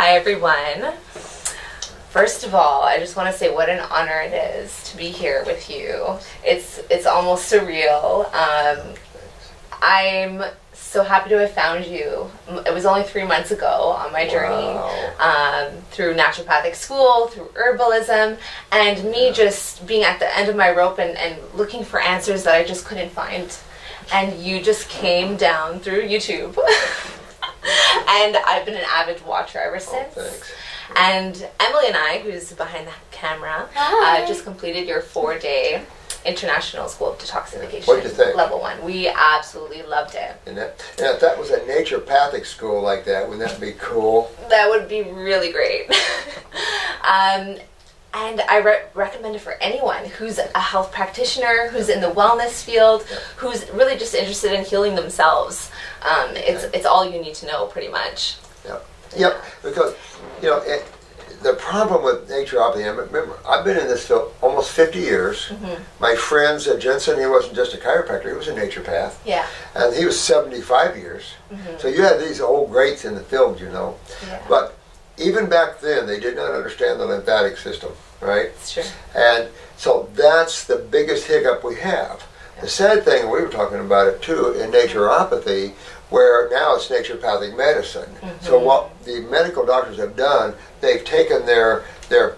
Hi everyone. First of all, I just want to say what an honor it is to be here with you. It's almost surreal. I'm so happy to have found you. It was only 3 months ago on my journey through naturopathic school, through herbalism, and me just being at the end of my rope and looking for answers that I just couldn't find. And you just came down through YouTube. And I've been an avid watcher ever since. Oh, thanks. And Emily and I, who's behind the camera, just completed your 4-day International School of Detoxification. What'd you think? Level 1. We absolutely loved it. And if that was a naturopathic school like that, wouldn't that be cool? That would be really great. And I recommend it for anyone who's a health practitioner, who's in the wellness field, who's really just interested in healing themselves. It's all you need to know, pretty much. Yep. Because the problem with naturopathy. Remember, I've been in this field almost 50 years. Mm-hmm. My friend Jensen, he wasn't just a chiropractor; he was a naturopath. Yeah. And he was 75 years. Mm-hmm. So you had these old greats in the field, Yeah. But even back then, they did not understand the lymphatic system, right? That's true. And so that's the biggest hiccup we have. Yeah. The sad thing, we were talking about it too, in naturopathy, where now it's naturopathic medicine. Mm-hmm. So what the medical doctors have done, they've taken their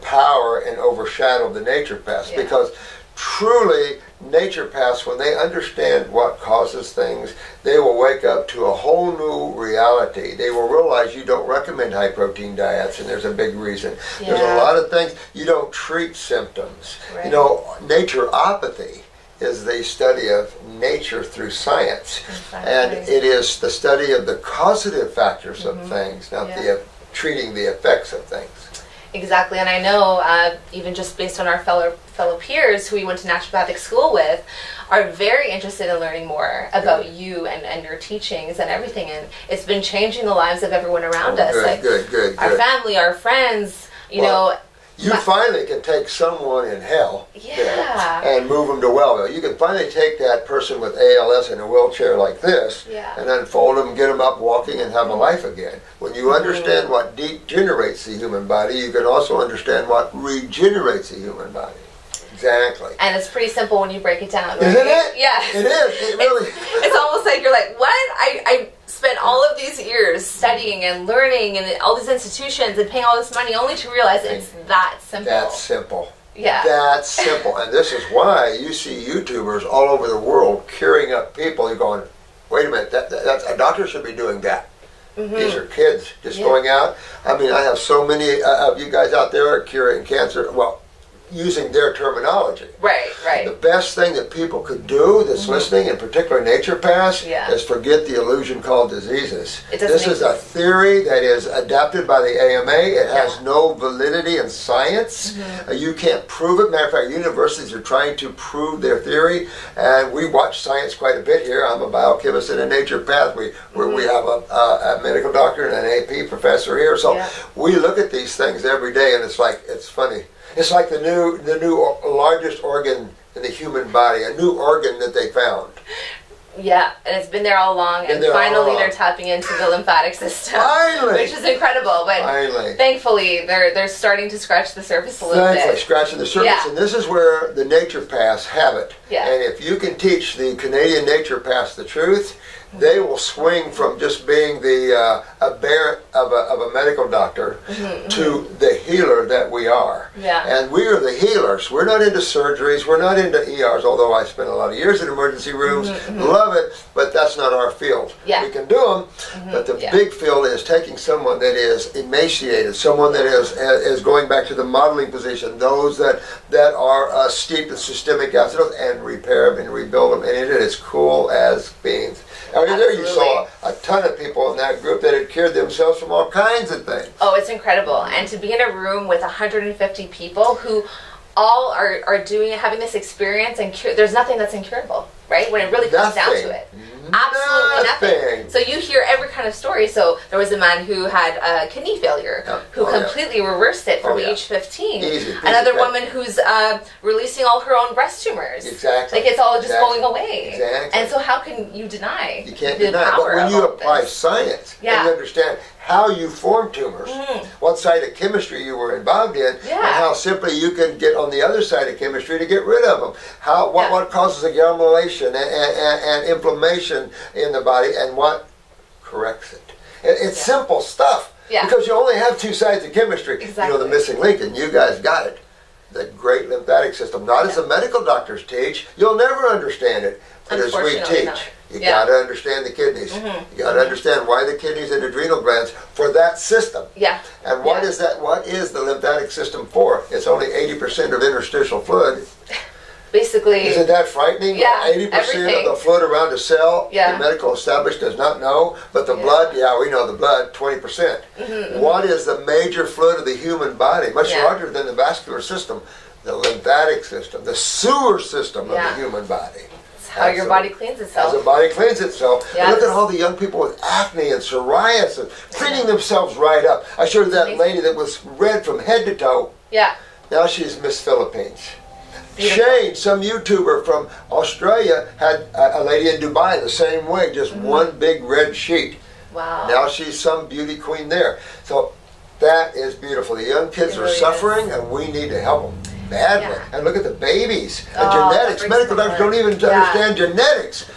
power and overshadowed the naturopaths. Yeah. Because truly, naturopaths, when they understand what causes things, they will wake up to a whole new reality. They will realize you don't recommend high protein diets, and there's a big reason. Yeah. There's a lot of things, you don't treat symptoms. Right. Naturopathy is the study of nature through science. Exactly. And it is the study of the causative factors of things, not treating the effects of things. Exactly, and I know, even just based on our fellow peers who we went to naturopathic school with, are very interested in learning more about you and your teachings and everything, and it's been changing the lives of everyone around us. Good. Our family, our friends, You finally can take someone in hell and move them to Wellville. You can finally take that person with ALS in a wheelchair like this and unfold them, get them up walking and have a life again. When you understand what degenerates the human body, you can also understand what regenerates the human body. Exactly. And it's pretty simple when you break it down, right? Isn't it? Yeah. It is. It really It's almost like you're like, what? I spent all of these years studying and learning and all these institutions and paying all this money only to realize it's that simple. That's simple. Yeah. That's simple. And this is why you see YouTubers all over the world curing up people. You're going, wait a minute, that's, a doctor should be doing that. Mm-hmm. These are kids just going out. I mean, I have so many of you guys out there curing cancer. Well, using their terminology. Right. The best thing that people could do that's listening, in particular naturopaths, is forget the illusion called diseases. This is a theory that is adapted by the AMA. It has no validity in science. You can't prove it. Matter of fact, universities are trying to prove their theory, and we watch science quite a bit here. I'm a biochemist and a naturopath. We have a medical doctor and an AP professor here, so we look at these things every day, and it's funny. It's like the new largest organ in the human body, a new organ that they found. Yeah, and it's been there all along, and finally they're tapping into the lymphatic system. Finally! Which is incredible, but thankfully they're starting to scratch the surface a little bit. Scratching the surface, and this is where the naturopaths have it. Yeah. And if you can teach the Canadian naturopaths the truth, they will swing from just being the aberrant of a medical doctor to the healer that we are. Yeah. And we are the healers. We're not into surgeries. We're not into ERs, although I spent a lot of years in emergency rooms. Love it, but that's not our field. Yeah. We can do them, but the big field is taking someone that is emaciated, someone that is going back to the modeling position, those that are steeped in systemic acidosis, and repair them and rebuild them, and it is cool as beans. I mean, there you saw a ton of people in that group that had cured themselves from all kinds of things. Oh, it's incredible. And to be in a room with 150 people who all are doing it, having this experience, and there's nothing that's incurable, right? When it really comes down to it. Absolutely nothing. So you hear every kind of story. So there was a man who had kidney failure who completely reversed it from age 15. Easy. Another woman who's releasing all her own breast tumors. Exactly. Like it's all just going away. Exactly. And so how can you deny? You can't deny. But when you apply science and you understand how you form tumors, what side of chemistry you were involved in, and how simply you can get on the other side of chemistry to get rid of them. What causes accumulation and inflammation in the body, and what corrects it. It's simple stuff. Because you only have two sides of chemistry. You know, the missing link, and you guys got it. The great lymphatic system. Not as the medical doctors teach. You'll never understand it. But as we teach, you got to understand the kidneys. You got to understand why the kidneys and adrenal glands for that system. And what is that? What is the lymphatic system for? It's only 80% of interstitial fluid. Basically, isn't that frightening? 80% everything. of the fluid around a cell, the medical establishment does not know, but the blood, we know the blood, 20%. What is the major fluid of the human body? Much larger than the vascular system, the lymphatic system, the sewer system of the human body. It's how your body cleans itself. How the body cleans itself. And look at all the young people with acne and psoriasis, cleaning themselves right up. I showed you that lady that was red from head to toe. Now she's Miss Philippines. Shane, some YouTuber from Australia, had a lady in Dubai the same way, just one big red sheet. Wow. Now she's some beauty queen there. So that is beautiful. The young kids are suffering, and we need to help them badly. And look at the babies. And genetics. Medical doctors don't even understand genetics.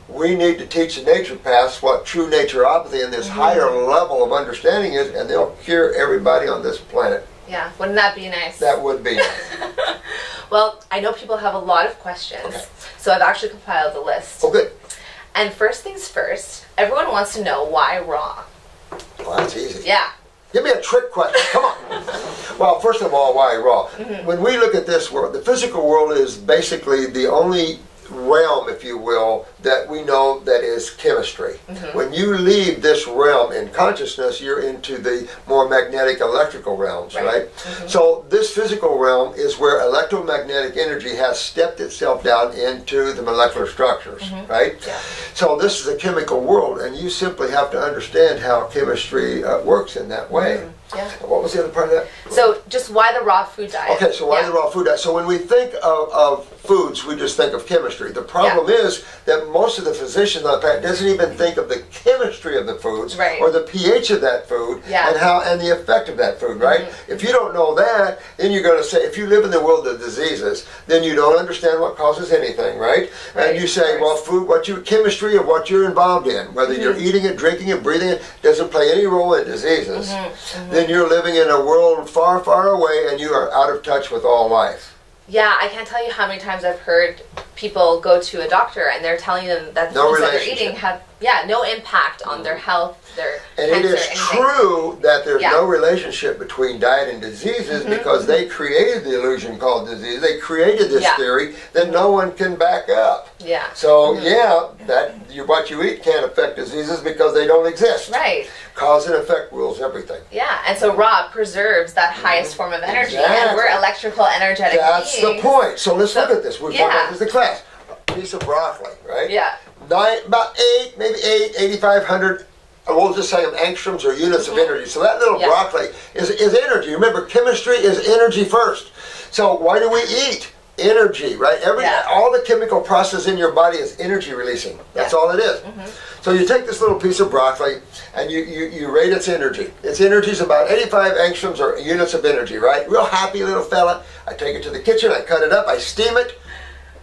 We need to teach the naturopaths what true naturopathy and this higher level of understanding is, and they'll cure everybody on this planet. Yeah, wouldn't that be nice? That would be nice. Well, I know people have a lot of questions, so I've actually compiled a list. Oh, good. And first things first, everyone wants to know why raw. Well, that's easy. Yeah. Give me a trick question. Come on. Well, first of all, why raw? When we look at this world, the physical world is basically the only realm, if you will, that we know that is chemistry. When you leave this realm in consciousness, you're into the more magnetic electrical realms, right? So this physical realm is where electromagnetic energy has stepped itself down into the molecular structures, right? So this is a chemical world, and you simply have to understand how chemistry works in that way. What was the other part of that? So just why the raw food diet? Okay, so why the raw food diet? So when we think of foods, we just think of chemistry. The problem is that most of the physicians on the planet doesn't even think of the chemistry of the foods or the pH of that food and the effect of that food, right? If you don't know that, then you're going to say, if you live in the world of diseases, then you don't understand what causes anything, right? And you say, well, food, chemistry of what you're involved in, whether you're eating it, drinking it, breathing it, doesn't play any role in diseases. Then you're living in a world far, far away, and you are out of touch with all life. Yeah, I can't tell you how many times I've heard people go to a doctor and they're telling them that the foods that they're eating have no impact on their health, their and cancer, it is true that there's no relationship between diet and diseases because they created the illusion called disease. They created this theory that no one can back up. So what you eat can't affect diseases because they don't exist. Right. Cause and effect rules everything. Yeah, and so raw preserves that highest form of energy, and we're electrical, energetic beings. That's the point. So let's look at this. We've talked about this in class. A piece of broccoli, right? About 8,500. We'll just say angstroms or units of energy. So that little broccoli is energy. Remember, chemistry is energy first. So why do we eat? Energy, right? All the chemical process in your body is energy releasing. That's all it is. So you take this little piece of broccoli and you rate its energy. Its energy is about 85 angstroms or units of energy, right? Real happy little fella. I take it to the kitchen, I cut it up, I steam it.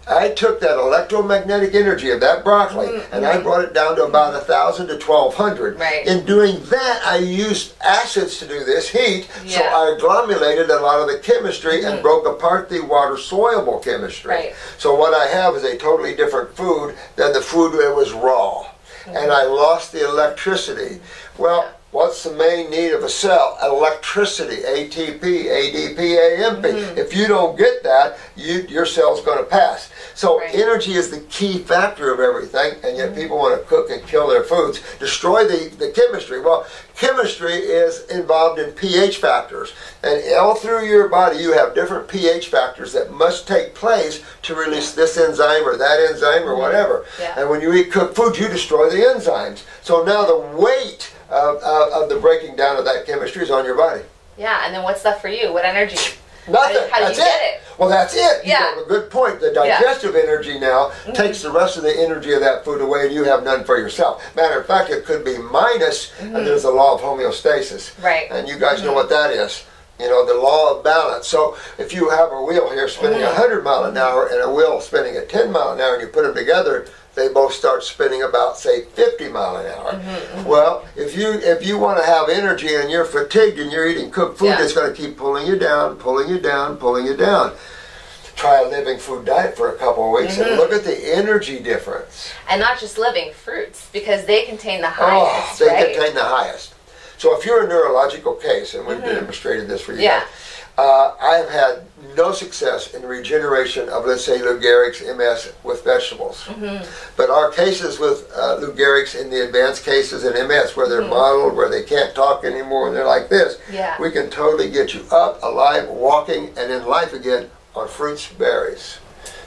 I took that electromagnetic energy of that broccoli and I brought it down to about 1,000 to 1,200. In doing that, I used acids to do this heat, so I agglomerated a lot of the chemistry and broke apart the water-soluble chemistry. So what I have is a totally different food than the food that was raw. And I lost the electricity. Well, what's the main need of a cell? Electricity, ATP, ADP, AMP. If you don't get that, your cell's going to pass. So energy is the key factor of everything, and yet people want to cook and kill their foods, destroy the chemistry. Well, chemistry is involved in pH factors, and all through your body you have different pH factors that must take place to release this enzyme or that enzyme or whatever. And when you eat cooked food, you destroy the enzymes. So now the weight of the breaking down of that chemistry is on your body. Yeah, and then what's left for you? What energy? Nothing. How do you get it? Well, that's it. You Yeah. have a good point. The digestive energy now takes the rest of the energy of that food away, and you have none for yourself. Matter of fact, it could be minus, and there's the law of homeostasis. Right. And you guys know what that is. You know, the law of balance. So if you have a wheel here spinning 100 mile an hour and a wheel spinning at 10 mile an hour, and you put them together, they both start spinning about, say, 50 mile an hour. Well, if you want to have energy and you're fatigued and you're eating cooked food, it's going to keep pulling you down, pulling you down, pulling you down. Try a living food diet for a couple of weeks and look at the energy difference. And not just living fruits, because they contain the highest, they contain the highest. So if you're a neurological case, and we've demonstrated this for you guys, I've had no success in regeneration of, let's say, Lou Gehrig's MS with vegetables. But our cases with Lou Gehrig's in the advanced cases in MS, where they're mottled, where they can't talk anymore, and they're like this, we can totally get you up, alive, walking, and in life again on fruits, berries.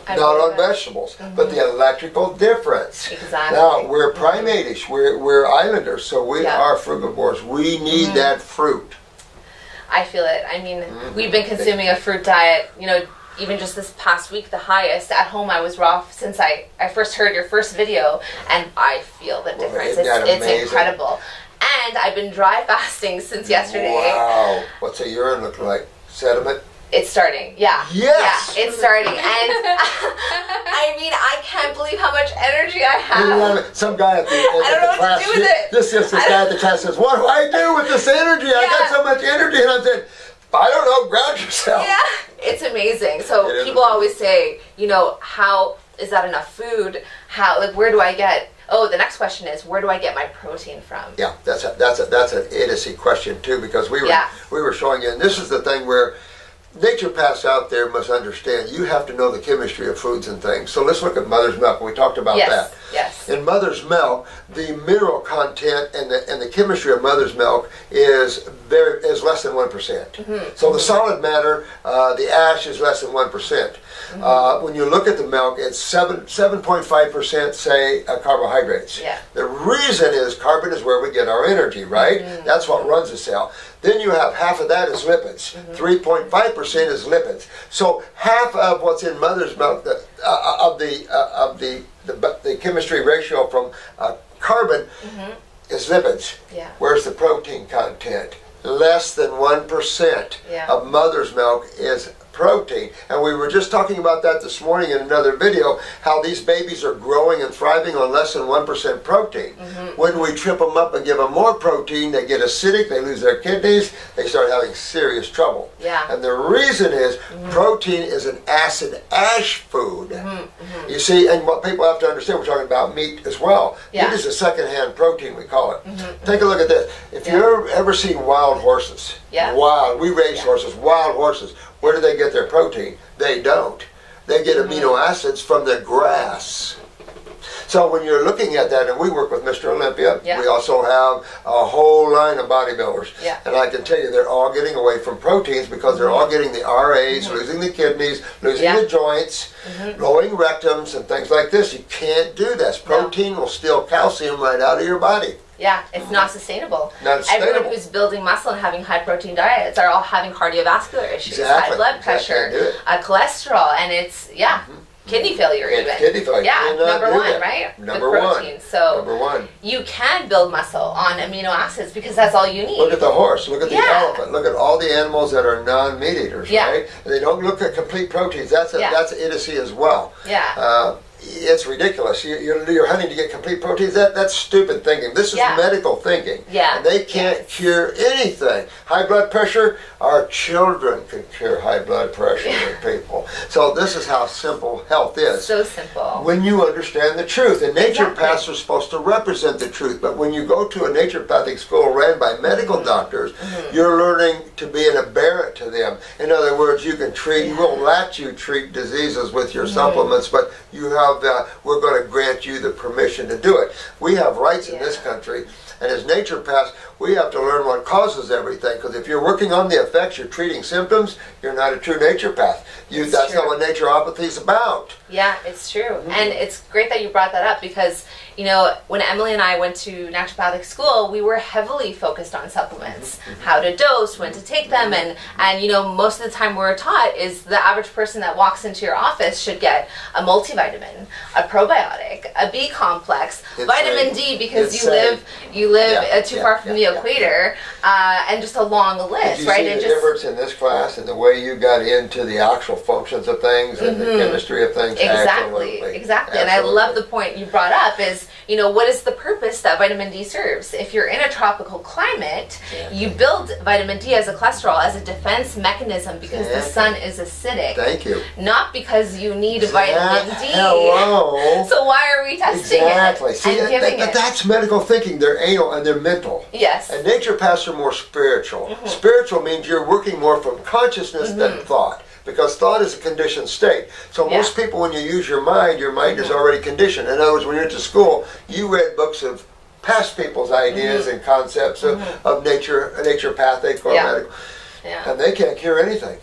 Not on vegetables, but the electrical difference. Exactly. Now, we're primate-ish, we're islanders, so we are frugivores. We need that fruit. I feel it. I mean, we've been consuming a fruit diet, you know, even just this past week, the highest. At home, I was raw since I first heard your first video, and I feel the difference. It's incredible. And I've been dry fasting since yesterday. Wow. What's a urine look like? Sediment? It's starting, Yes! Yeah, it's starting. And I mean, I can't believe how much energy I have. Some guy at the class, I don't know what to do with it. This guy at the class says, what do I do with this energy? I got so much energy. And I said, I don't know, ground yourself. Yeah, it's amazing. So people always say, you know, how is that enough food? How, like, where do I get... Oh, the next question is, where do I get my protein from? Yeah, that's an idiocy question too, because we were showing you, and this is the thing where naturopaths out there must understand, you have to know the chemistry of foods and things. So let's look at mother's milk. We talked about that. Yes. In mother's milk, the mineral content and the chemistry of mother's milk is less than 1%. So the solid matter, the ash is less than 1%. When you look at the milk, it's 7.5% say carbohydrates. The reason is carbon is where we get our energy, right? That's what runs the cell. Then you have half of that is lipids. 3.5% is lipids. So half of what's in mother's milk, of the chemistry ratio from carbon is lipids. Where's the protein content? Less than 1% of mother's milk is protein. And we were just talking about that this morning in another video, how these babies are growing and thriving on less than 1% protein. When we trip them up and give them more protein, they get acidic, they lose their kidneys, they start having serious trouble. And the reason is protein is an acid ash food. You see, and what people have to understand, we're talking about meat as well. Meat is a secondhand protein, we call it. Take a look at this. If you've ever seen wild horses, we raise horses, wild horses, where do they get their protein? They don't. They get amino acids from the grass. So when you're looking at that, and we work with Mr. Olympia, we also have a whole line of bodybuilders. And I can tell you they're all getting away from proteins because they're all getting the RAs, losing the kidneys, losing the joints, blowing rectums, and things like this. You can't do this. Protein will steal calcium right out of your body. Yeah, it's not sustainable. Not sustainable. Everyone who's building muscle and having high protein diets are all having cardiovascular issues, high blood pressure, cholesterol, and it's, kidney failure even. Kidney failure. Yeah, number one, right? Number with protein. one. So number one. You can build muscle on amino acids because that's all you need. Look at the horse. Look at the elephant. Look at all the animals that are non-meat eaters, right? And they don't look at complete proteins. That's idiocy as well. It's ridiculous. You're hunting to get complete proteins. That's stupid thinking. This is medical thinking. And they can't cure anything. High blood pressure, our children can cure high blood pressure in people. So this is how simple health is. So simple. When you understand the truth. And naturopaths are supposed to represent the truth. But when you go to a naturopathic school ran by medical doctors, you're learning to be an aberrant to them. In other words, you can treat, we won't let you treat diseases with your supplements, but you have we're going to grant you the permission to do it. We have rights in this country, and as naturopaths, we have to learn what causes everything, because if you're working on the effects, you're treating symptoms, you're not a true naturopath. That's not what naturopathy is about. Yeah, it's true. And it's great that you brought that up because, you know, when Emily and I went to naturopathic school, we were heavily focused on supplements, how to dose, when to take them, and you know, most of the time we're taught is the average person that walks into your office should get a multivitamin, a probiotic, a B complex, vitamin D because you live too far from the equator, and just a long list, Did you right? see the difference in this class and the way you got into the actual functions of things and the chemistry of things? Exactly. Absolutely. And I love the point you brought up is, you know, what is the purpose that vitamin D serves? If you're in a tropical climate, you build vitamin D as a cholesterol, as a defense mechanism because the sun is acidic. Thank you. Not because you need vitamin D. Hello. So why are we testing it? See, and giving it? That's medical thinking. They're anal and they're mental. Yes. And naturopaths are more spiritual. Spiritual means you're working more from consciousness than thought. Because thought is a conditioned state. So most people, when you use your mind is already conditioned. In other words, when you're at school, you read books of past people's ideas and concepts of naturopathic or medical. Yeah. And they can't cure anything.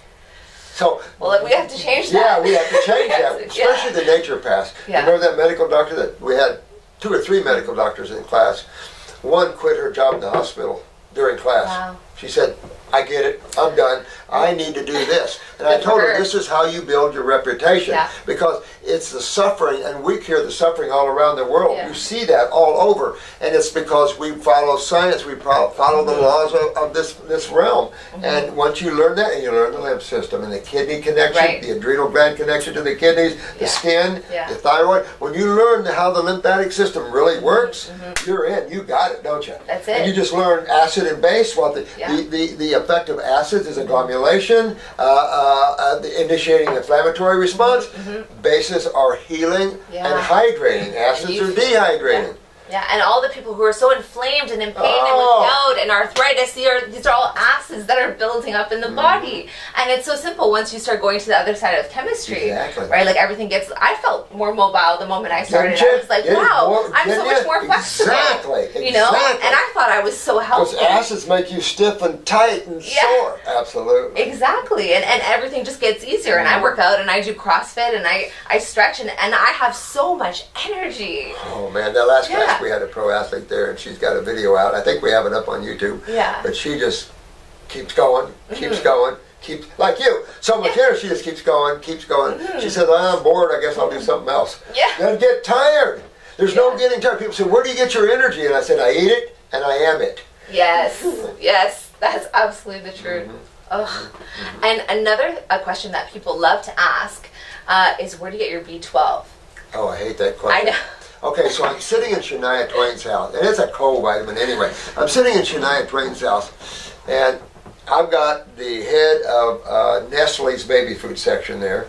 So, well, we have to change that. Yeah, we have to change that, especially the naturopaths. Yeah. Remember that medical doctor that we had 2 or 3 medical doctors in class? One quit her job in the hospital during class. Wow. She said, I get it, I'm done, I need to do this. And I told her, this is how you build your reputation. Because it's the suffering, and we cure the suffering all around the world. You see that all over. And it's because we follow science, we follow the laws of this realm. And once you learn that, and you learn the lymph system, and the kidney connection, the adrenal gland connection to the kidneys, the skin, the thyroid, when you learn how the lymphatic system really works, you're in, you got it, don't you? That's it. And you just learn acid and base, what the effect of acids is agglomulation, initiating inflammatory response. Bases are healing and hydrating. Acids are dehydrating. Yeah, and all the people who are so inflamed and in pain and with gout and arthritis, these are all acids that are building up in the body. And it's so simple once you start going to the other side of chemistry, right? Like everything gets, I felt more mobile the moment I started. I was like, wow, I'm so much more flexible. You know? And I thought I was so healthy. Because acids make you stiff and tight and sore. Absolutely. Exactly. And everything just gets easier. And I work out and I do CrossFit and I stretch and I have so much energy. Oh man, that last class we had a pro athlete there, and she's got a video out. I think we have it up on YouTube. Yeah. But she just keeps going, keeps going, keeps, like you. So much energy, she just keeps going, keeps going. She says, I'm bored, I guess I'll do something else. Then get tired. There's no getting tired. People say, where do you get your energy? And I said, I eat it, and I am it. Yes. Yes. That's absolutely the truth. And another question that people love to ask is, where do you get your B12? Oh, I hate that question. I know. Okay, so I'm sitting in Shania Twain's house, and it's a cold vitamin anyway. I'm sitting in Shania Twain's house, and I've got the head of Nestle's baby food section there,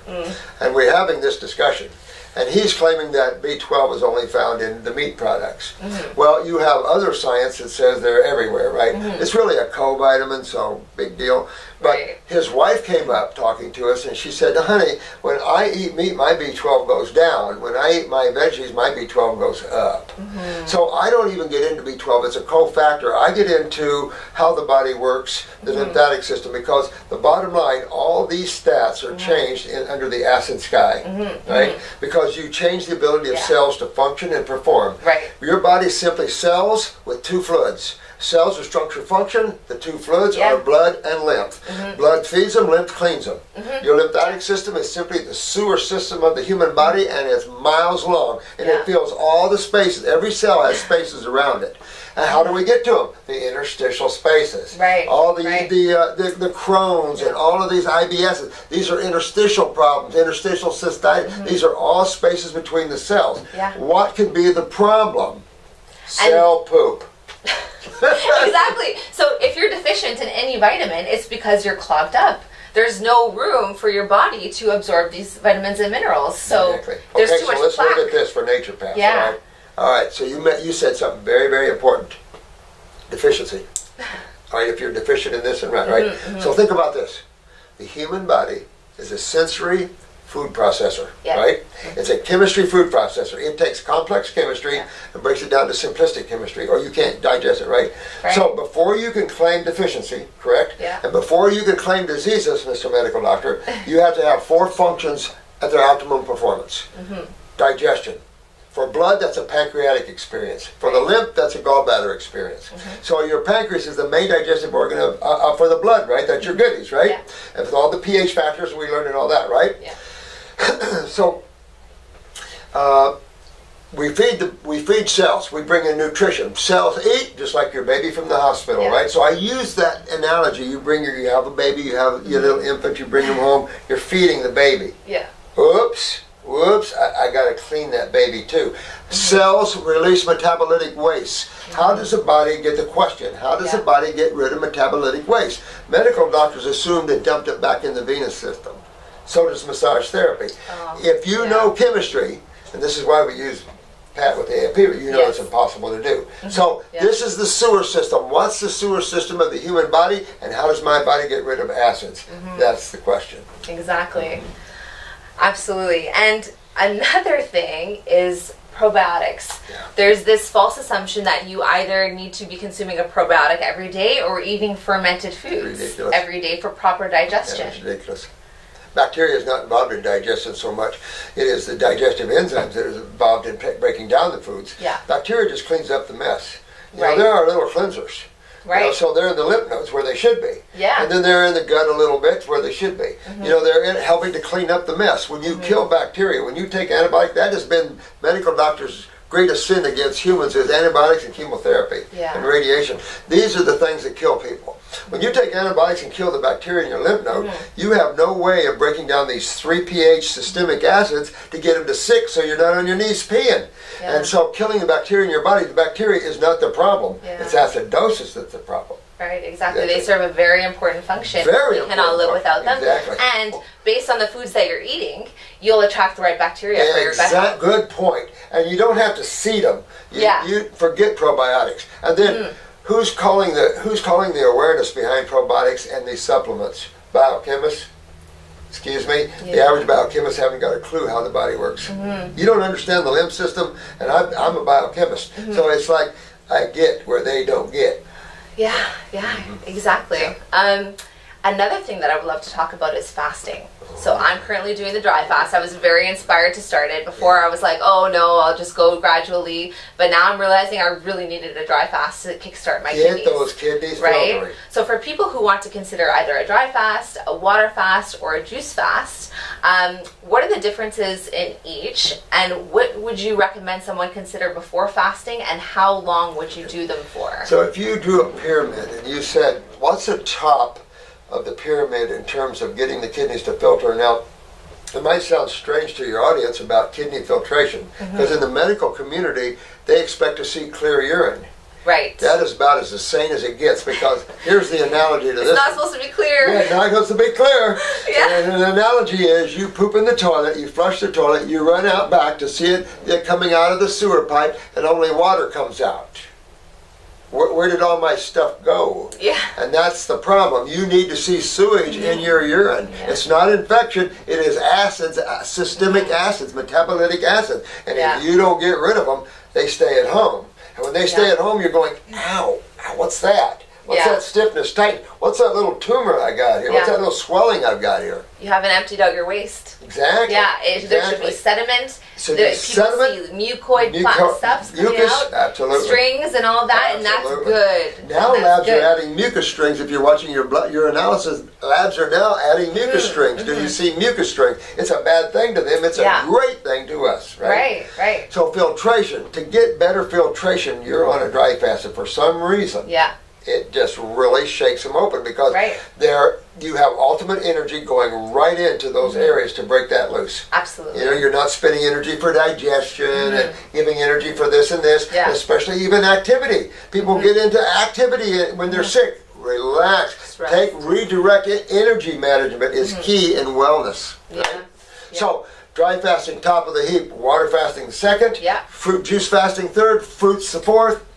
and we're having this discussion. And he's claiming that B12 is only found in the meat products. Well, you have other science that says they're everywhere, right? It's really a co-vitamin, so big deal. But his wife came up talking to us, and she said, honey, when I eat meat, my B12 goes down. When I eat my veggies, my B12 goes up. So I don't even get into B12. It's a cofactor. I get into how the body works, the lymphatic system, because the bottom line, all these stats are changed under the acid sky, right? Because you change the ability of cells to function and perform. Your body is simply cells with 2 fluids. Cells are structure function. The 2 fluids are blood and lymph. Blood feeds them, lymph cleans them. Your lymphatic system is simply the sewer system of the human body, and it's miles long. And it fills all the spaces. Every cell has spaces around it. And how do we get to them? The interstitial spaces. All the Crohn's and all of these IBSs. These are interstitial problems, interstitial cystitis. These are all spaces between the cells. What can be the problem? Cell poop. Exactly. So if you're deficient in any vitamin, it's because you're clogged up. There's no room for your body to absorb these vitamins and minerals. So there's too much let's plaque. look at this for naturopaths. All right. So you said something very, very important. Deficiency. All right. If you're deficient in this and right. So think about this. The human body is a sensory food processor, right? It's a chemistry food processor. It takes complex chemistry and breaks it down to simplistic chemistry, or you can't digest it, right? So before you can claim deficiency, correct? And before you can claim diseases, Mr. Medical Doctor, you have to have 4 functions at their optimum performance. Digestion. For blood, that's a pancreatic experience. For the lymph, that's a gallbladder experience. So your pancreas is the main digestive organ for the blood, right? That's your goodies, right? Yeah. And with all the pH factors, we learned and all that, right? Yeah. So we feed cells. We bring in nutrition. Cells eat just like your baby from the hospital, right? So I use that analogy. You have a baby, you have your little infant, you bring him home, you're feeding the baby. Yeah. Oops, I got to clean that baby too. Cells release metabolitic waste. How does the body get the question? How does the body get rid of metabolitic waste? Medical doctors assume they dumped it back in the venous system. So does massage therapy. If you know chemistry, and this is why we use Pat with AFP, you know it's impossible to do. So this is the sewer system. What's the sewer system of the human body, and how does my body get rid of acids? That's the question. Exactly. Absolutely. And another thing is probiotics. There's this false assumption that you either need to be consuming a probiotic every day or eating fermented foods every day for proper digestion. That's ridiculous. Bacteria is not involved in digestion so much. It is the digestive enzymes that are involved in breaking down the foods. Bacteria just cleans up the mess. You know, there are little cleansers. You know, so they're in the lymph nodes where they should be. And then they're in the gut a little bit where they should be. You know, they're helping to clean up the mess. When you kill bacteria, when you take antibiotics, that has been medical doctors' greatest sin against humans is antibiotics and chemotherapy and radiation. These are the things that kill people. When you take antibiotics and kill the bacteria in your lymph node, you have no way of breaking down these 3 pH systemic acids to get them to 6 so you're not on your knees peeing. And so killing the bacteria in your body, the bacteria is not the problem. It's acidosis that's the problem. Right, exactly. They serve a very important function. We cannot live without them. And based on the foods that you're eating, you'll attract the right bacteria for your body. Good point. And you don't have to seed them. You forget probiotics. And then who's calling the awareness behind probiotics and these supplements? Biochemists? Excuse me? The average biochemist haven't got a clue how the body works. You don't understand the lymph system, and I'm a biochemist. So it's like I get where they don't get. Exactly. Another thing that I would love to talk about is fasting. So I'm currently doing the dry fast. I was very inspired to start it. Before I was like, oh no, I'll just go gradually. But now I'm realizing I really needed a dry fast to kickstart my kidneys. Get those kidneys filtering. So for people who want to consider either a dry fast, a water fast, or a juice fast, what are the differences in each? And what would you recommend someone consider before fasting? And how long would you do them for? So if you drew a pyramid and you said, what's the top of the pyramid in terms of getting the kidneys to filter? Now, it might sound strange to your audience about kidney filtration, because in the medical community, they expect to see clear urine. That is about as sane as it gets, because here's the analogy to this. It's not supposed to be clear. It's not supposed to be clear. And an analogy is you poop in the toilet, you flush the toilet, you run out back to see it coming out of the sewer pipe, and only water comes out. Where did all my stuff go? And that's the problem. You need to see sewage in your urine. It's not infection, it is acids, systemic acids, metabolitic acids. And if you don't get rid of them, they stay at home. And when they stay at home, you're going, ow, what's that? What's that stiffness, tightness? What's that little tumor I got here? What's that little swelling I've got here? You haven't emptied out your waste. Exactly. There should be sediment. So people see mucoid stuff coming out, strings and all that, and that's good. Now labs are adding mucus strings. If you're watching your analysis, labs are now adding mucus strings. Do you see mucus strings? It's a bad thing to them. It's a great thing to us, right? So filtration. To get better filtration, you're on a dry fast, and for some reason, it just really shakes them open, because you have ultimate energy going right into those areas to break that loose. Absolutely. You know, you're not spending energy for digestion and giving energy for this and this, especially even activity. People get into activity when they're sick. Relax. Redirect energy management is key in wellness. So, dry fasting top of the heap, water fasting second, fruit juice fasting third, fruits the fourth,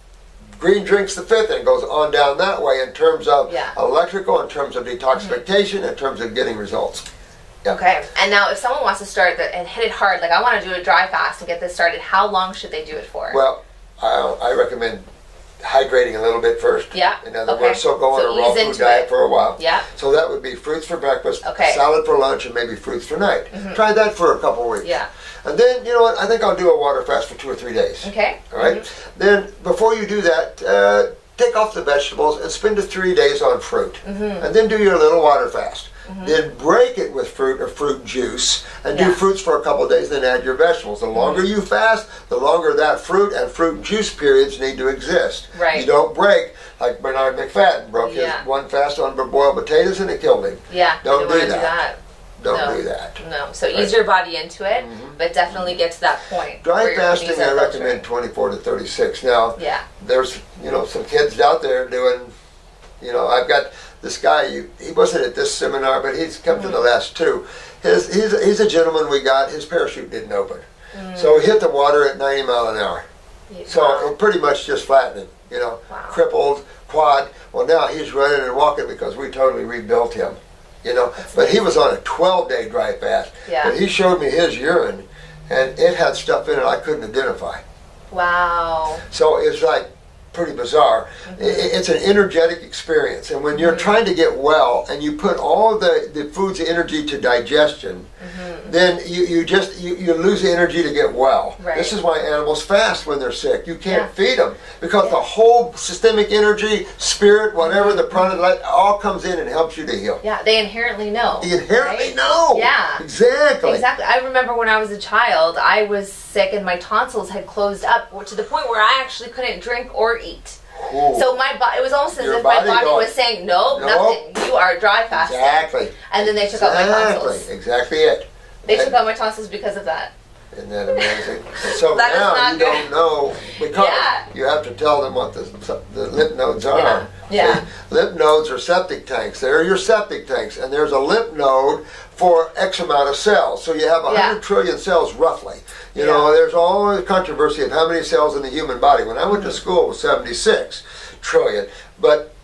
green drinks the fifth, and it goes on down that way in terms of electrical, in terms of detoxification, in terms of getting results. Okay, and now if someone wants to start and hit it hard, like I want to do a dry fast and get this started, how long should they do it for? Well, I recommend hydrating a little bit first. Yeah. In other words, so go on a raw food diet for a while. Yeah. So that would be fruits for breakfast, Okay. salad for lunch, and maybe fruits for night. Try that for a couple of weeks. Yeah. And then, you know what, I think I'll do a water fast for 2 or 3 days. Okay. All right? Then, before you do that, take off the vegetables and spend 3 days on fruit. And then do your little water fast. Then break it with fruit or fruit juice and do fruits for a couple of days, then add your vegetables. The longer you fast, the longer that fruit and fruit juice periods need to exist. Right. You don't break like Bernard McFadden broke his one fast on boiled potatoes and it killed him. Yeah. Don't do that. Don't do that. No. So ease your body into it, but definitely get to that point. Dry fasting, I recommend 24 to 36. Now, there's, you know, some kids out there doing, you know, I've got this guy, he wasn't at this seminar, but he's come to the last 2. He's a gentleman we got, his parachute didn't open. So he hit the water at 90 miles an hour. So it pretty much just flattened him, you know, crippled, quad. Well, now he's running and walking because we totally rebuilt him, you know. But he was on a 12-day dry fast. But he showed me his urine, and it had stuff in it I couldn't identify. Wow. So it's like pretty bizarre. It's an energetic experience, and when you're trying to get well and you put all the food's energy to digestion, then you lose the energy to get well. This is why animals fast when they're sick. You can't feed them because the whole systemic energy, spirit, whatever, the prana, all comes in and helps you to heal. Yeah, they inherently know. They inherently know. Yeah. Exactly. Exactly. I remember when I was a child, I was sick and my tonsils had closed up to the point where I actually couldn't drink or eat. Ooh. So my body, it was almost as if my body was saying, nope, nothing. You are dry fasting. Exactly. And then they took out my tonsils. Exactly it. They took out my tonsils because that. Isn't that amazing? So now you don't know, because you have to tell them what the lymph nodes are. See, lymph nodes are septic tanks. They're your septic tanks, and there's a lymph node for X amount of cells. So you have 100 trillion cells roughly. You know, there's all the controversy of how many cells in the human body. When I went to school, it was 76 trillion. But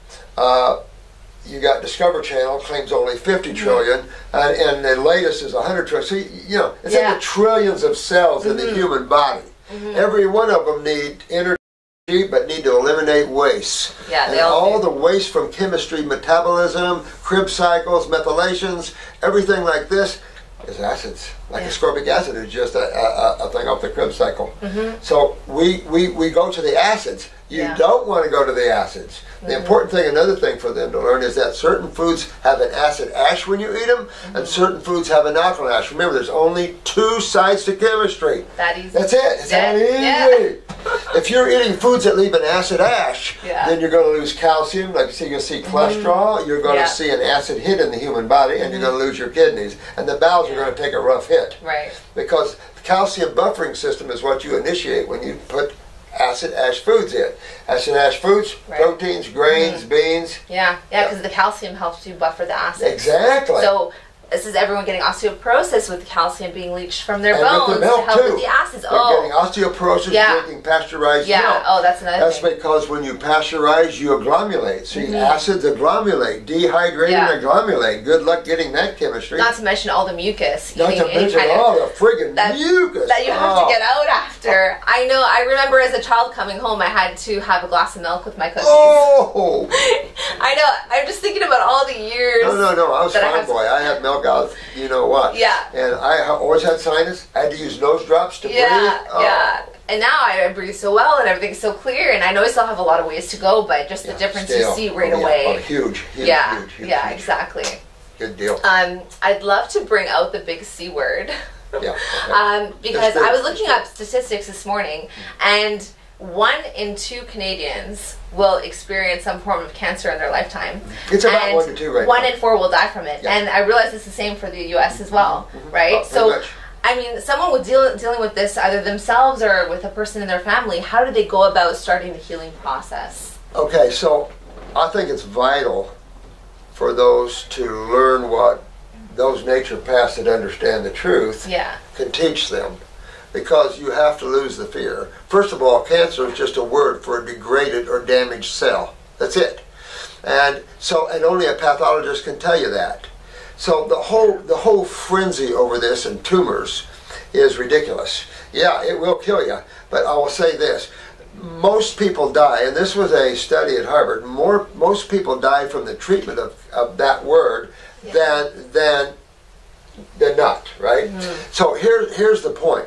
you got Discover Channel claims only 50 trillion, and the latest is 100 trillion. So, you know, it's in the trillions of cells in the human body. Every one of them need energy, but need to eliminate waste. And all the waste from chemistry, metabolism, Krebs cycles, methylations, everything like this is acids. Like ascorbic acid is just a thing off the Krebs cycle. So we go to the acids. You don't want to go to the acids. The important thing, another thing for them to learn is that certain foods have an acid ash when you eat them, and certain foods have an alkaline ash. Remember, there's only 2 sides to chemistry. That easy. That's it. It's that easy. If you're eating foods that leave an acid ash, then you're going to lose calcium. Like you see, you'll see cholesterol. You're going to see an acid hit in the human body, and you're going to lose your kidneys. And the bowels are going to take a rough hit. Right. Because the calcium buffering system is what you initiate when you put acid ash foods in. Acid ash foods, proteins, grains, beans. Yeah, because the calcium helps you buffer the acids. Exactly. So this is everyone getting osteoporosis with calcium being leached from their bones to help with the acids. They're getting osteoporosis drinking pasteurized milk. Oh, that's another thing. That's because when you pasteurize, you agglomerate. See, acids agglomerate, dehydrated agglomerate. Good luck getting that chemistry. Not to mention all the mucus. Not to mention all the friggin' mucus. That you have to get out after. I know, I remember as a child coming home, I had to have a glass of milk with my cookies. Oh! I know, I'm just thinking about all the years. No, I was fine boy. I had milk out, you know what. Yeah. And I always had sinus. I had to use nose drops to breathe. Yeah. And now I breathe so well and everything's so clear, and I know I still have a lot of ways to go, but just the difference you see right away. Oh, huge. Exactly. Good deal. I'd love to bring out the big C word. Because I was looking up statistics this morning, and 1 in 2 Canadians will experience some form of cancer in their lifetime. It's about 1 to 2 right now. 1 in 4 will die from it. And I realize it's the same for the U.S. as well, right? So, I mean, someone with dealing with this, either themselves or with a person in their family, how do they go about starting the healing process? Okay, so I think it's vital for those to learn what those nature paths that understand the truth can teach them. Because you have to lose the fear. First of all, cancer is just a word for a degraded or damaged cell. That's it. And only a pathologist can tell you that. So the whole frenzy over this and tumors is ridiculous. Yeah, it will kill you. But I will say this. most people die, and this was a study at Harvard, most people die from the treatment of that word than not, right? So here's the point.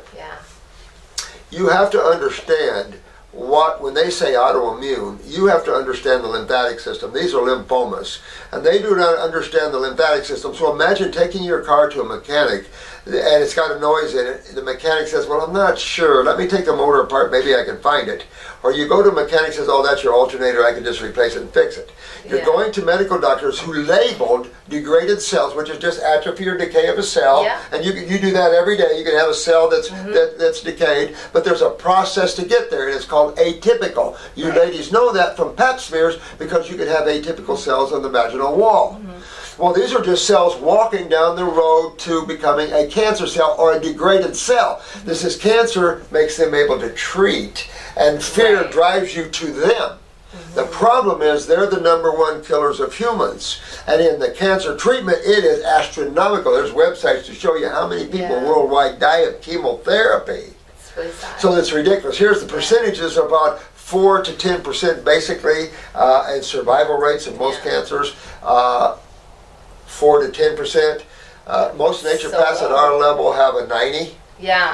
You have to understand when they say autoimmune, you have to understand the lymphatic system. These are lymphomas, and they do not understand the lymphatic system. So imagine taking your car to a mechanic, and it's got a noise in it. The mechanic says, well, I'm not sure. Let me take the motor apart. Maybe I can find it. Or you go to a mechanic and says, oh, that's your alternator. I can just replace it and fix it. You're going to medical doctors who labeled degraded cells, which is just atrophy or decay of a cell. And you do that every day. You can have a cell that's decayed, but there's a process to get there, and it's called atypical. You ladies know that from pap smears because you can have atypical cells on the vaginal wall. Well, these are just cells walking down the road to becoming a cancer cell or a degraded cell. This is cancer makes them able to treat, and fear drives you to them. The problem is they're the #1 killers of humans. And in the cancer treatment, it is astronomical. There's websites to show you how many people worldwide die of chemotherapy. It's really sad. So it's ridiculous. Here's the percentages, about 4 to 10% basically, and survival rates of most cancers, 4 to 10%. Most naturopaths at our level have a 90.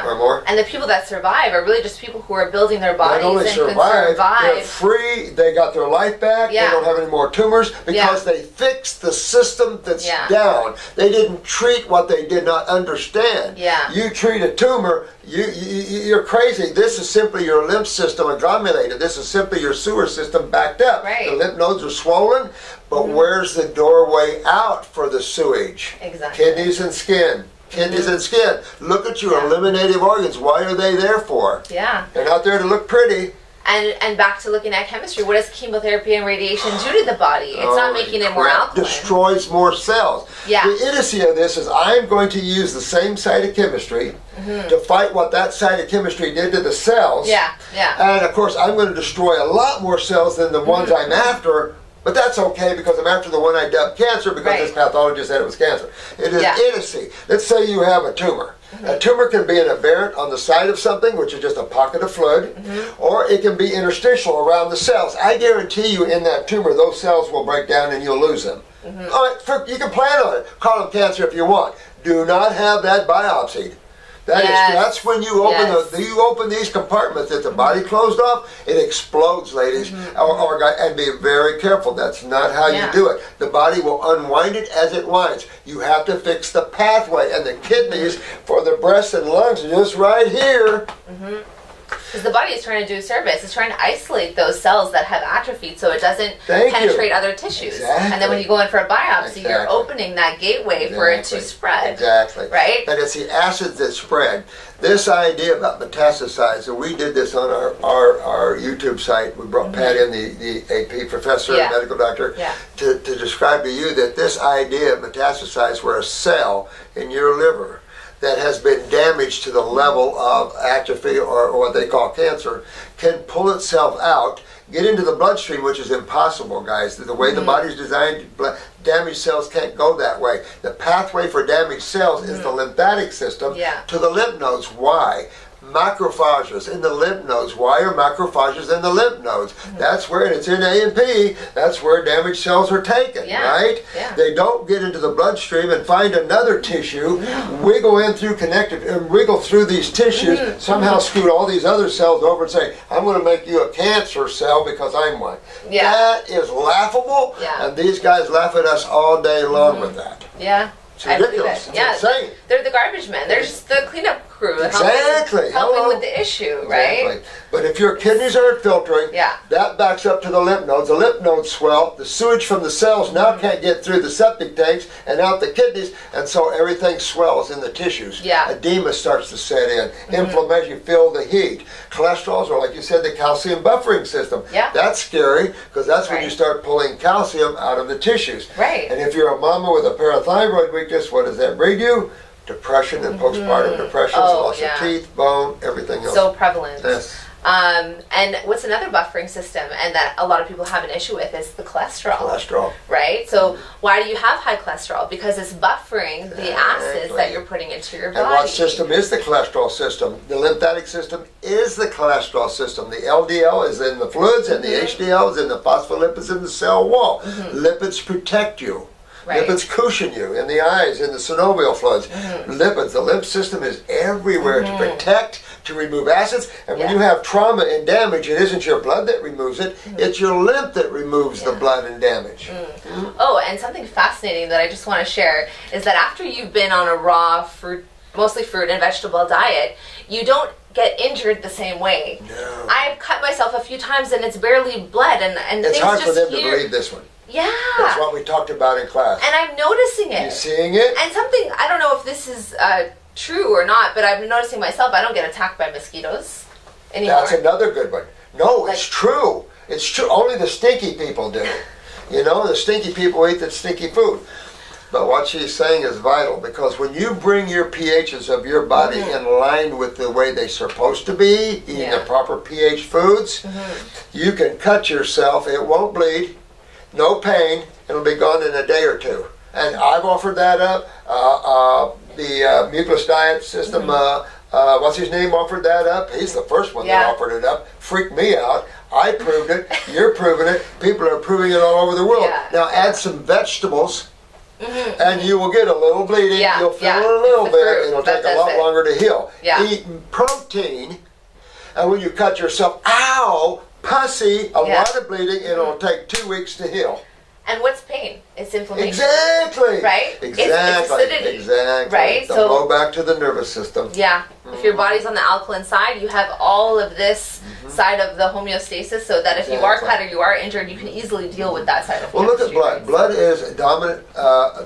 Or more. And the people that survive are really just people who are building their bodies and can survive. They're free, they got their life back, they don't have any more tumors because they fixed the system that's down. They didn't treat what they did not understand. You treat a tumor, you're crazy. This is simply your lymph system agglomerated. This is simply your sewer system backed up. The lymph nodes are swollen, but where's the doorway out for the sewage? Kidneys and skin. Kidneys and skin. Look at your eliminative organs. Why are they there for? They're not there to look pretty. And back to looking at chemistry, what does chemotherapy and radiation do to the body? It's not making it more alkaline. Destroys more cells. The idiocy of this is I'm going to use the same cytochemistry to fight what that cytochemistry did to the cells. And of course I'm going to destroy a lot more cells than the ones I'm after. But that's okay because I'm after the one I dubbed cancer because this pathologist said it was cancer. It is idiocy. Let's say you have a tumor. A tumor can be an aberrant on the side of something, which is just a pocket of fluid, or it can be interstitial around the cells. I guarantee you in that tumor, those cells will break down and you'll lose them. All right, you can plan on it. Call them cancer if you want. Do not have that biopsied. That's when you open you open these compartments. If the body closed off, it explodes, ladies. And be very careful. That's not how you do it. The body will unwind it as it winds. You have to fix the pathway, and the kidneys for the breast and lungs are just right here. Because the body is trying to do a service. It's trying to isolate those cells that have atrophied so it doesn't penetrate other tissues. And then when you go in for a biopsy, you're opening that gateway for it to spread. Right? And it's the acids that spread. This idea about metastasize, and we did this on our YouTube site. We brought Pat in, the AP professor, medical doctor, to describe to you that this idea of metastasize, where a cell in your liver that has been damaged to the level of atrophy or what they call cancer can pull itself out, get into the bloodstream, which is impossible, guys. The way the body's designed, damaged cells can't go that way. The pathway for damaged cells is the lymphatic system to the lymph nodes. Why? Macrophages in the lymph nodes. Why are macrophages in the lymph nodes? That's where, and it's in A and P, that's where damaged cells are taken, right? They don't get into the bloodstream and find another tissue, wiggle in through connective, and wiggle through these tissues, somehow scoot all these other cells over and say, I'm going to make you a cancer cell because I'm one. That is laughable, and these guys laugh at us all day long with that. It's ridiculous. It's insane. They're the garbage men. They're just the cleanup crew. Exactly. Helping with the issue, right? Exactly. But if your kidneys aren't filtering, that backs up to the lymph nodes. The lymph nodes swell. The sewage from the cells now can't get through the septic tanks and out the kidneys, and so everything swells in the tissues. Edema starts to set in. Inflammation, you feel the heat. Cholesterols, or like you said, the calcium buffering system. That's scary because that's when you start pulling calcium out of the tissues. And if you're a mama with a parathyroid weakness, what does that breed you? Depression and postpartum depression, loss of teeth, bone, everything else. So prevalent. And what's another buffering system, and that a lot of people have an issue with, is the cholesterol. Cholesterol. Right? So why do you have high cholesterol? Because it's buffering the acids that you're putting into your body. And what system is the cholesterol system? The lymphatic system is the cholesterol system. The LDL is in the fluids, and the HDL is in the phospholipids in the cell wall. Lipids protect you. Right. Lipids cushion you in the eyes, in the synovial fluids. Lipids, the lymph system is everywhere to protect, to remove acids. And when you have trauma and damage, it isn't your blood that removes it, it's your lymph that removes the blood and damage. Oh, and something fascinating that I just want to share is that after you've been on a raw fruit, mostly fruit and vegetable diet, you don't get injured the same way. No. I've cut myself a few times and it's barely bled, and it's things hard just for them to believe this one. Yeah. That's what we talked about in class. And I'm noticing it. You seeing it? And something, I don't know if this is true or not, but I'm noticing myself, I don't get attacked by mosquitoes anymore. That's another good one. No, it's true. It's true. Only the stinky people do. You know, the stinky people eat the stinky food. But what she's saying is vital, because when you bring your pHs of your body in line with the way they're supposed to be, eating the proper pH foods, you can cut yourself. It won't bleed. No pain, it'll be gone in a day or two. And I've offered that up. The mucus diet system, what's his name, offered that up. He's the first one that offered it up. Freaked me out. I proved it. You're proving it. People are proving it all over the world. Now add some vegetables, and you will get a little bleeding. You'll feel it a little bit. It'll take a lot longer to heal. Eat protein, and when you cut yourself, ow! Pussy, a lot of bleeding, and it'll take 2 weeks to heal. And what's pain? It's inflammation. Exactly. Right? Exactly. It's acidity. Exactly. Right? So blow back to the nervous system. Yeah. If your body's on the alkaline side, you have all of this side of the homeostasis, so that if you are cut or you are injured, you can easily deal with that side of Well, look at blood. Blood is dominant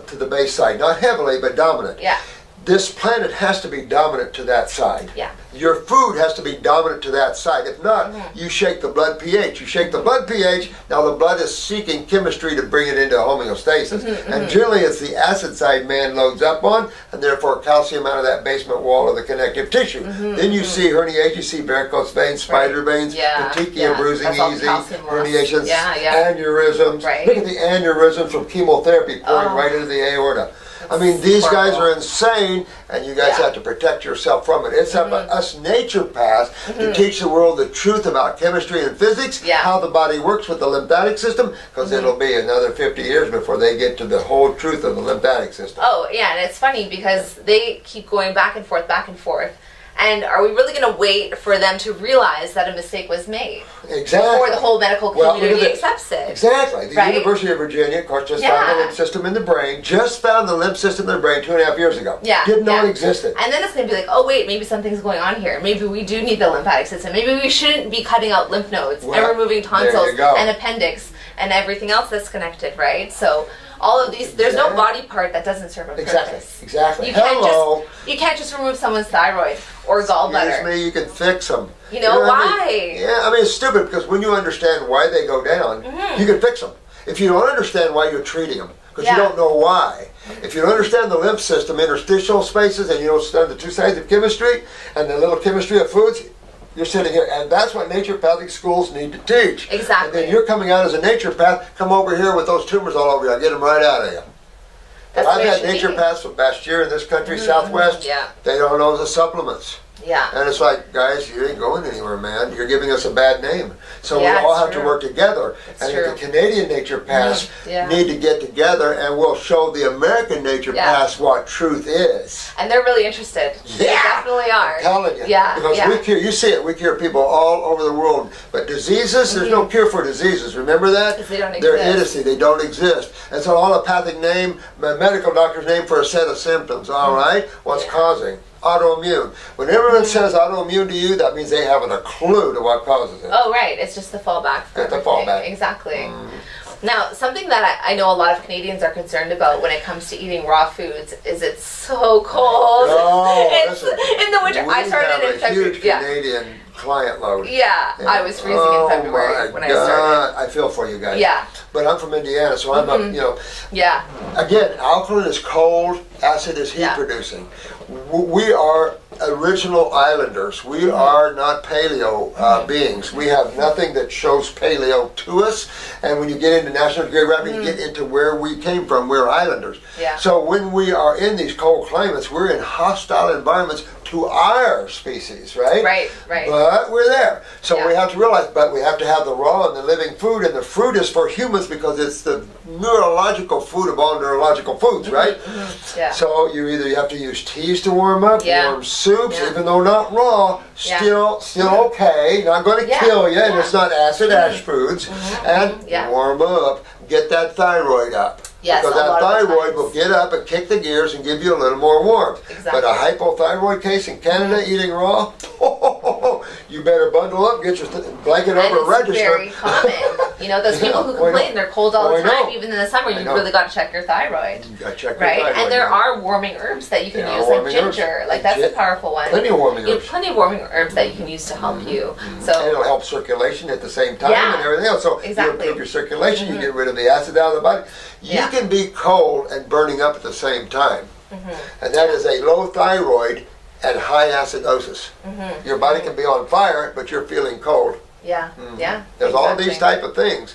to the base side. Not heavily, but dominant. Yeah. This planet has to be dominant to that side. Yeah. Your food has to be dominant to that side. If not, you shake the blood pH. You shake the blood pH, now the blood is seeking chemistry to bring it into homeostasis. And generally it's the acid side man loads up on, and therefore calcium out of that basement wall of the connective tissue. Then you see herniation, you see varicose veins, spider veins, petechial bruising easy, herniations, aneurysms. Look at the aneurysms from chemotherapy pouring right into the aorta. I mean, these guys are insane, and you guys have to protect yourself from it. It's up to us naturopaths to teach the world the truth about chemistry and physics, how the body works with the lymphatic system, because it'll be another 50 years before they get to the whole truth of the lymphatic system. Oh, yeah, and it's funny because they keep going back and forth, back and forth. And are we really going to wait for them to realize that a mistake was made? Exactly. Before the whole medical community accepts it. Exactly. The University of Virginia, of course, just found the lymph system in the brain. Just found the lymph system in the brain 2.5 years ago. Didn't know it existed. And then it's going to be like, oh wait, maybe something's going on here. Maybe we do need the lymphatic system. Maybe we shouldn't be cutting out lymph nodes and removing tonsils and appendix and everything else that's connected, right? So all of these, there's no body part that doesn't serve a purpose. Exactly. You can't just remove someone's thyroid or gallbladder. Excuse me, you can fix them. You know why? I mean? Yeah, I mean, it's stupid, because when you understand why they go down, you can fix them. If you don't understand why you're treating them, because you don't know why. If you don't understand the lymph system, interstitial spaces, and you don't understand the two sides of chemistry and the little chemistry of foods, you're sitting here, and that's what naturopathic schools need to teach. Exactly. And then you're coming out as a naturopath, come over here with those tumors all over you, I'll get them right out of you. But I've had naturopaths from Basture in this country, Southwest, they don't know the supplements. Yeah. And it's like, guys, you ain't going anywhere, man. You're giving us a bad name. So we all have to work together. And the Canadian naturopaths need to get together, and we'll show the American naturopaths what truth is. And they're really interested. They definitely are. I'm telling you. Yeah. Because we cure, you see it, we cure people all over the world. But diseases, there's no cure for diseases. Remember that? Because they don't exist. They're idiocy. They don't exist. It's an allopathic name, a medical doctor's name for a set of symptoms, all right? What's causing? Autoimmune. When everyone says autoimmune to you, that means they haven't a clue to what causes it. Oh, right. It's just the fallback for the fallback. Exactly. Now, something that I know a lot of Canadians are concerned about when it comes to eating raw foods is it's so cold. It's in the winter. I started in February. Huge Canadian client load. I was freezing in February when I started. I feel for you guys. Yeah. But I'm from Indiana, so I'm up, you know. Yeah. Again, alkaline is cold, acid is heat producing. We are original islanders. We are not paleo beings. We have nothing that shows paleo to us. And when you get into National Geographic, you get into where we came from. We're islanders. Yeah. So when we are in these cold climates, we're in hostile environments to our species, right? Right, right. But we're there. So we have to realize, but we have to have the raw and the living food, and the fruit is for humans because it's the neurological food of all neurological foods, right? Yeah. So you have to use teas to warm up, warm soups, Yeah. even though not raw, still okay, not going to kill you, and it's not acid ash foods, and warm up, get that thyroid up. Yes, because that thyroid will get up and kick the gears and give you a little more warmth. Exactly. But a hypothyroid case in Canada eating raw, you better bundle up, get your blanket over and register. Very common. You know, those people who complain they're cold all the time, even in the summer, you've really got to check your thyroid. You got to check your right? thyroid. And there are warming herbs that you can use, like ginger. Like that's a powerful one. Plenty of warming herbs. Plenty of warming herbs that you can use to help you. So and it'll help circulation at the same time and everything else. So you improve your circulation, you get rid of the acid out of the body. You can be cold and burning up at the same time. And that is a low thyroid and high acidosis. Your body can be on fire, but you're feeling cold. Yeah, There's all these type of things.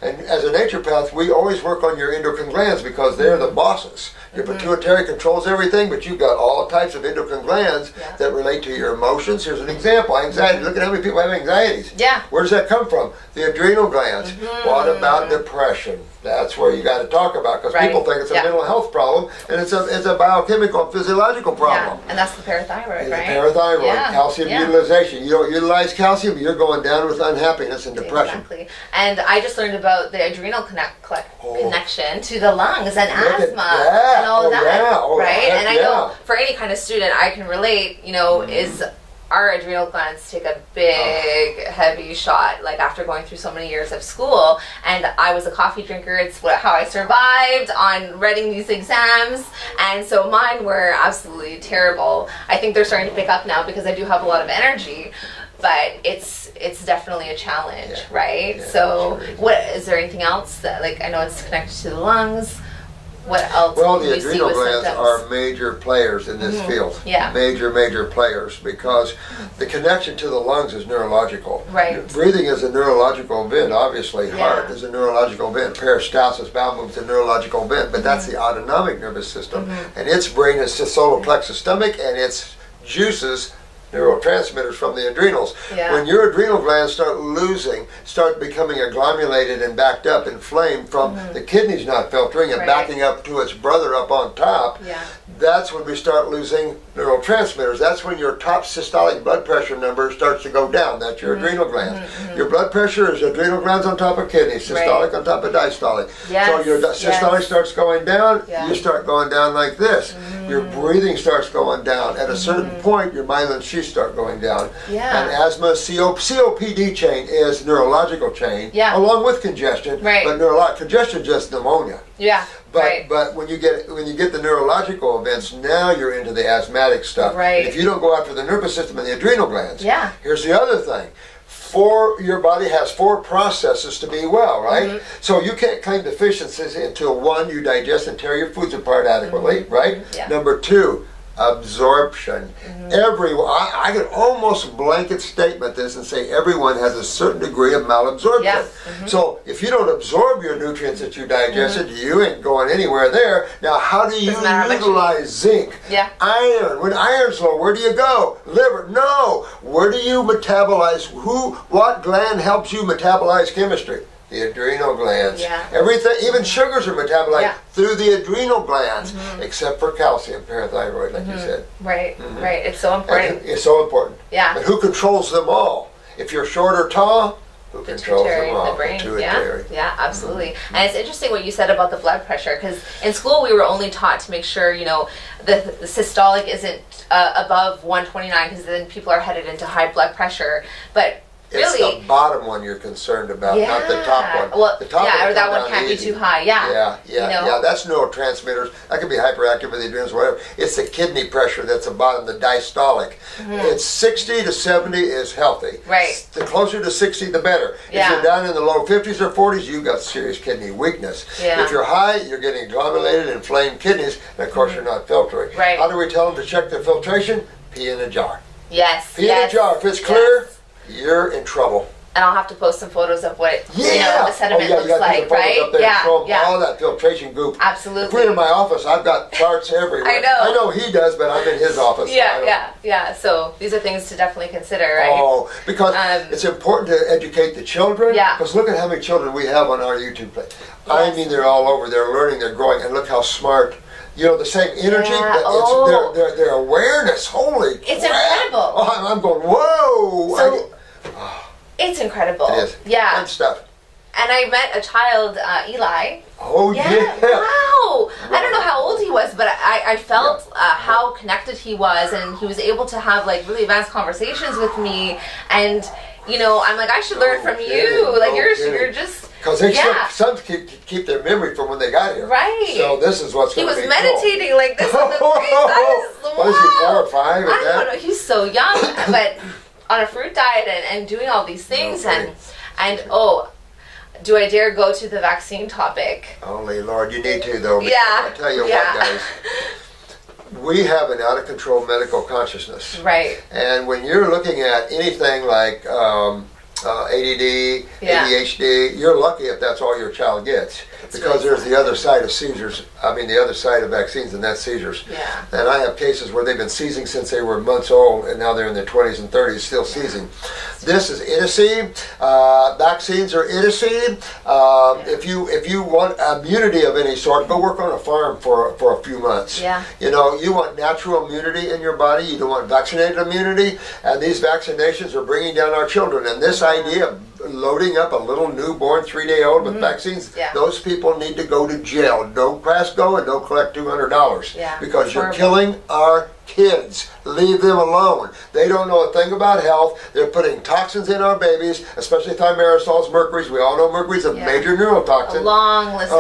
And as a naturopath, we always work on your endocrine glands because they're the bosses. Your pituitary controls everything, but you've got all types of endocrine glands that relate to your emotions. Here's an example, anxiety. Look at how many people have anxieties. Yeah. Where does that come from? The adrenal glands. What about depression? That's where you got to talk about, because people think it's a mental health problem, and it's a biochemical, physiological problem. Yeah, and that's the parathyroid, it's right? The parathyroid, calcium utilization. You don't utilize calcium, you're going down with unhappiness and depression. Exactly. And I just learned about the adrenal connection to the lungs and asthma and all of that, right? And I know for any kind of student, I can relate. You know, is our adrenal glands take a big, heavy shot, like after going through so many years of school. And I was a coffee drinker. It's how I survived on writing these exams. And so mine were absolutely terrible. I think they're starting to pick up now because I do have a lot of energy. But it's definitely a challenge, right? Yeah, so what is there anything else that, like, I know it's connected to the lungs. What else? Well, the adrenal glands are major players in this field. Yeah. Major players, because the connection to the lungs is neurological. Right. Breathing is a neurological event, obviously. Heart is a neurological event. Peristalsis, bowel movement is a neurological event. But that's the autonomic nervous system. And its brain is the solar plexus stomach, and its juices neurotransmitters from the adrenals. When your adrenal glands start becoming agglomerated and backed up, inflamed from the kidneys not filtering and backing up to its brother up on top, that's when we start losing neurotransmitters. That's when your top systolic blood pressure number starts to go down. That's your adrenal glands. Your blood pressure is adrenal glands on top of kidneys, systolic on top of diastolic. So your systolic starts going down, you start going down like this. Your breathing starts going down. At a certain point, your myelin sheaths start going down. And asthma, COPD chain is neurological chain, along with congestion. But congestion just pneumonia. But when you get the neurological events, now you're into the asthmatic stuff. And if you don't go after the nervous system and the adrenal glands, here's the other thing. Your body has 4 processes to be well, right? So you can't claim deficiencies until 1, you digest and tear your foods apart adequately, right? Number 2, absorption. Everyone, I could almost blanket statement this and say everyone has a certain degree of malabsorption. So if you don't absorb your nutrients that you digested, you ain't going anywhere there. Now, how do you utilize zinc? Iron. When iron's low, where do you go? Liver. No. Where do you metabolize? What gland helps you metabolize chemistry? The adrenal glands. Everything, even sugars are metabolized through the adrenal glands, except for calcium, parathyroid, like you said. Right. It's so important. It's so important. But who controls them all? If you're short or tall, who controls them all? The brain. Absolutely. And it's interesting what you said about the blood pressure, because in school we were only taught to make sure, you know, the systolic isn't above 129, because then people are headed into high blood pressure. But it's the bottom one you're concerned about, not the top one. Well, the top or that one can't be too high. That's neurotransmitters. That could be hyperactive with the adrenals, whatever. It's the kidney pressure that's the bottom, the diastolic. It's 60 to 70 is healthy. The closer to 60, the better. If you're down in the low 50s or 40s, you've got serious kidney weakness. If you're high, you're getting agglomerated, inflamed kidneys, and of course you're not filtering. How do we tell them to check their filtration? pee in a jar. Yes. Pee in a jar. If it's clear, you're in trouble. And I'll have to post some photos of what the sediment you looks got like, right? Up there all that filtration goop. Absolutely. If we're in my office, I've got charts everywhere. I know he does, but I'm in his office. Yeah. So these are things to definitely consider, right? Oh, because it's important to educate the children. Yeah. Because look at how many children we have on our YouTube page. I mean, they're all over. They're learning. They're growing. And look how smart. You know, the same energy. It's their awareness. Holy crap. It's incredible. Oh, I'm going, whoa. So, it's incredible. It is. Yeah. Fun stuff. And I met a child, Eli. Oh, yeah. Wow. I don't know how old he was, but I felt how connected he was, and he was able to have, like, really advanced conversations with me. And, you know, I'm like, I should learn from you. Like, you're just... Because some keep their memory from when they got here. Right. So this is what's going to be He was meditating like this on the trees. What is he, 4 or 5? I don't know. He's so young, but on a fruit diet and doing all these things. And do I dare go to the vaccine topic? Only Lord, you need to though. Yeah. I'll tell you what, guys. We have an out of control medical consciousness. Right. And when you're looking at anything like ADD, ADHD, you're lucky if that's all your child gets. Because there's the other side of seizures, the other side of vaccines, and that's seizures. Yeah. And I have cases where they've been seizing since they were months old, and now they're in their 20s and 30s still seizing. This is idiocy. Vaccines are idiocy. If you want immunity of any sort, go work on a farm for a few months. Yeah. You know, you want natural immunity in your body. You don't want vaccinated immunity. And these vaccinations are bringing down our children. And this idea of loading up a little newborn 3-day-old with vaccines, those people need to go to jail. Don't pass go and don't collect $200 because you're killing our kids. Leave them alone. They don't know a thing about health. They're putting toxins in our babies, especially thimerosols, mercuries. We all know mercury's a major neurotoxin. A long list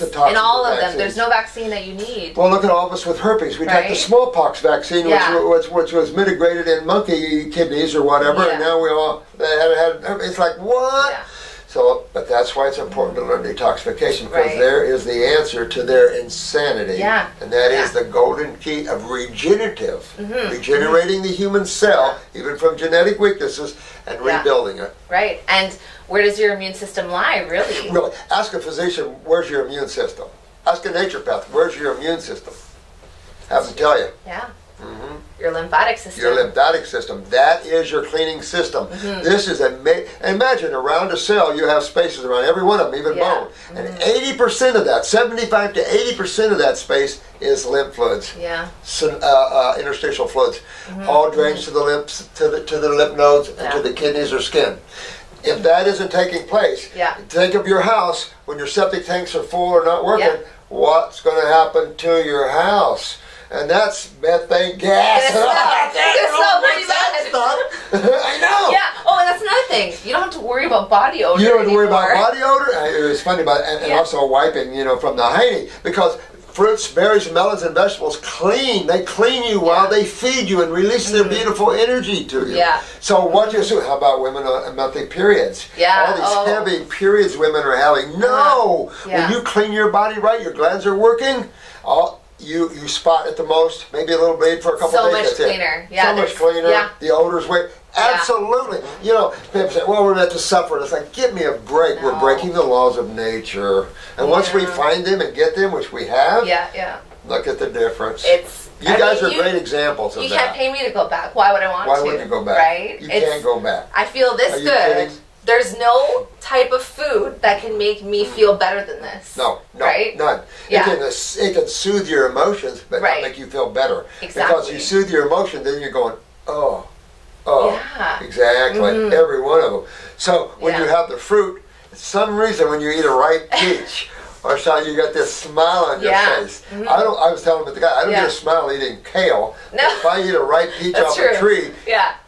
of toxins. In all of them. There's no vaccine that you need. Well, look at all of us with herpes. We took the smallpox vaccine, which was mitigated in monkey kidneys or whatever, and now we all had it's like, what? Yeah. So, but that's why it's important to learn detoxification, because there is the answer to their insanity. And that is the golden key of regenerative, regenerating the human cell, even from genetic weaknesses, and rebuilding it. Right. And where does your immune system lie, really? Really. Ask a physician, where's your immune system? Ask a naturopath, where's your immune system? Have them tell you. Yeah. Your lymphatic system. Your lymphatic system. That is your cleaning system. This is imagine around a cell you have spaces around every one of them, even bone. And 80% of that, 75 to 80% of that space is lymph fluids. Interstitial fluids. All drains to the lymph, to the lymph nodes and to the kidneys or skin. If that isn't taking place, think of your house when your septic tanks are full or not working. What's going to happen to your house? And that's methane gas. It's so pretty bad. I know. Yeah. Oh, and that's another thing. You don't have to worry about body odor. You don't have to worry about body odor. It was funny about and also wiping, from the hiney, because fruits, berries, melons, and vegetables clean. They clean you while they feed you and release their beautiful energy to you. So what you assume? How about women on monthly periods? All these heavy periods women are having. No. When you clean your body right, your glands are working. You spot at the most, maybe a little bleed for a couple so days. Much cleaner. So much cleaner. The odor's way. Absolutely. People say, well, we're meant to suffer. It's like, give me a break. No. We're breaking the laws of nature. And once we find them and get them, which we have, look at the difference. You guys are great examples of that. You can't pay me to go back. Why would I want to? Why wouldn't you go back? Right? You can't go back. I feel this good. Kidding? There's no type of food that can make me feel better than this. No, right? None. It can soothe your emotions, but not make you feel better. Exactly. Because you soothe your emotion, then you're going, exactly. Every one of them. So when you have the fruit, for some reason when you eat a ripe peach, or so you got this smile on your face. I was telling the guy, I don't get a smile eating kale. No. If I eat a ripe peach off a tree,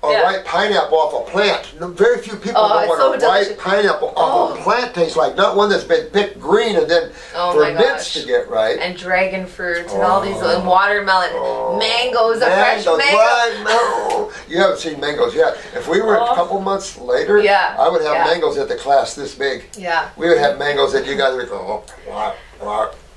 or ripe pineapple off a plant, very few people know what a ripe pineapple off a plant tastes like. Not one that's been picked green and then ferments to get right. And dragon fruit and all these, and watermelon, mangoes, a fresh mango. No. You haven't seen mangoes yet. If we were a couple months later, I would have mangoes at the class this big. We would have mangoes that you guys would go,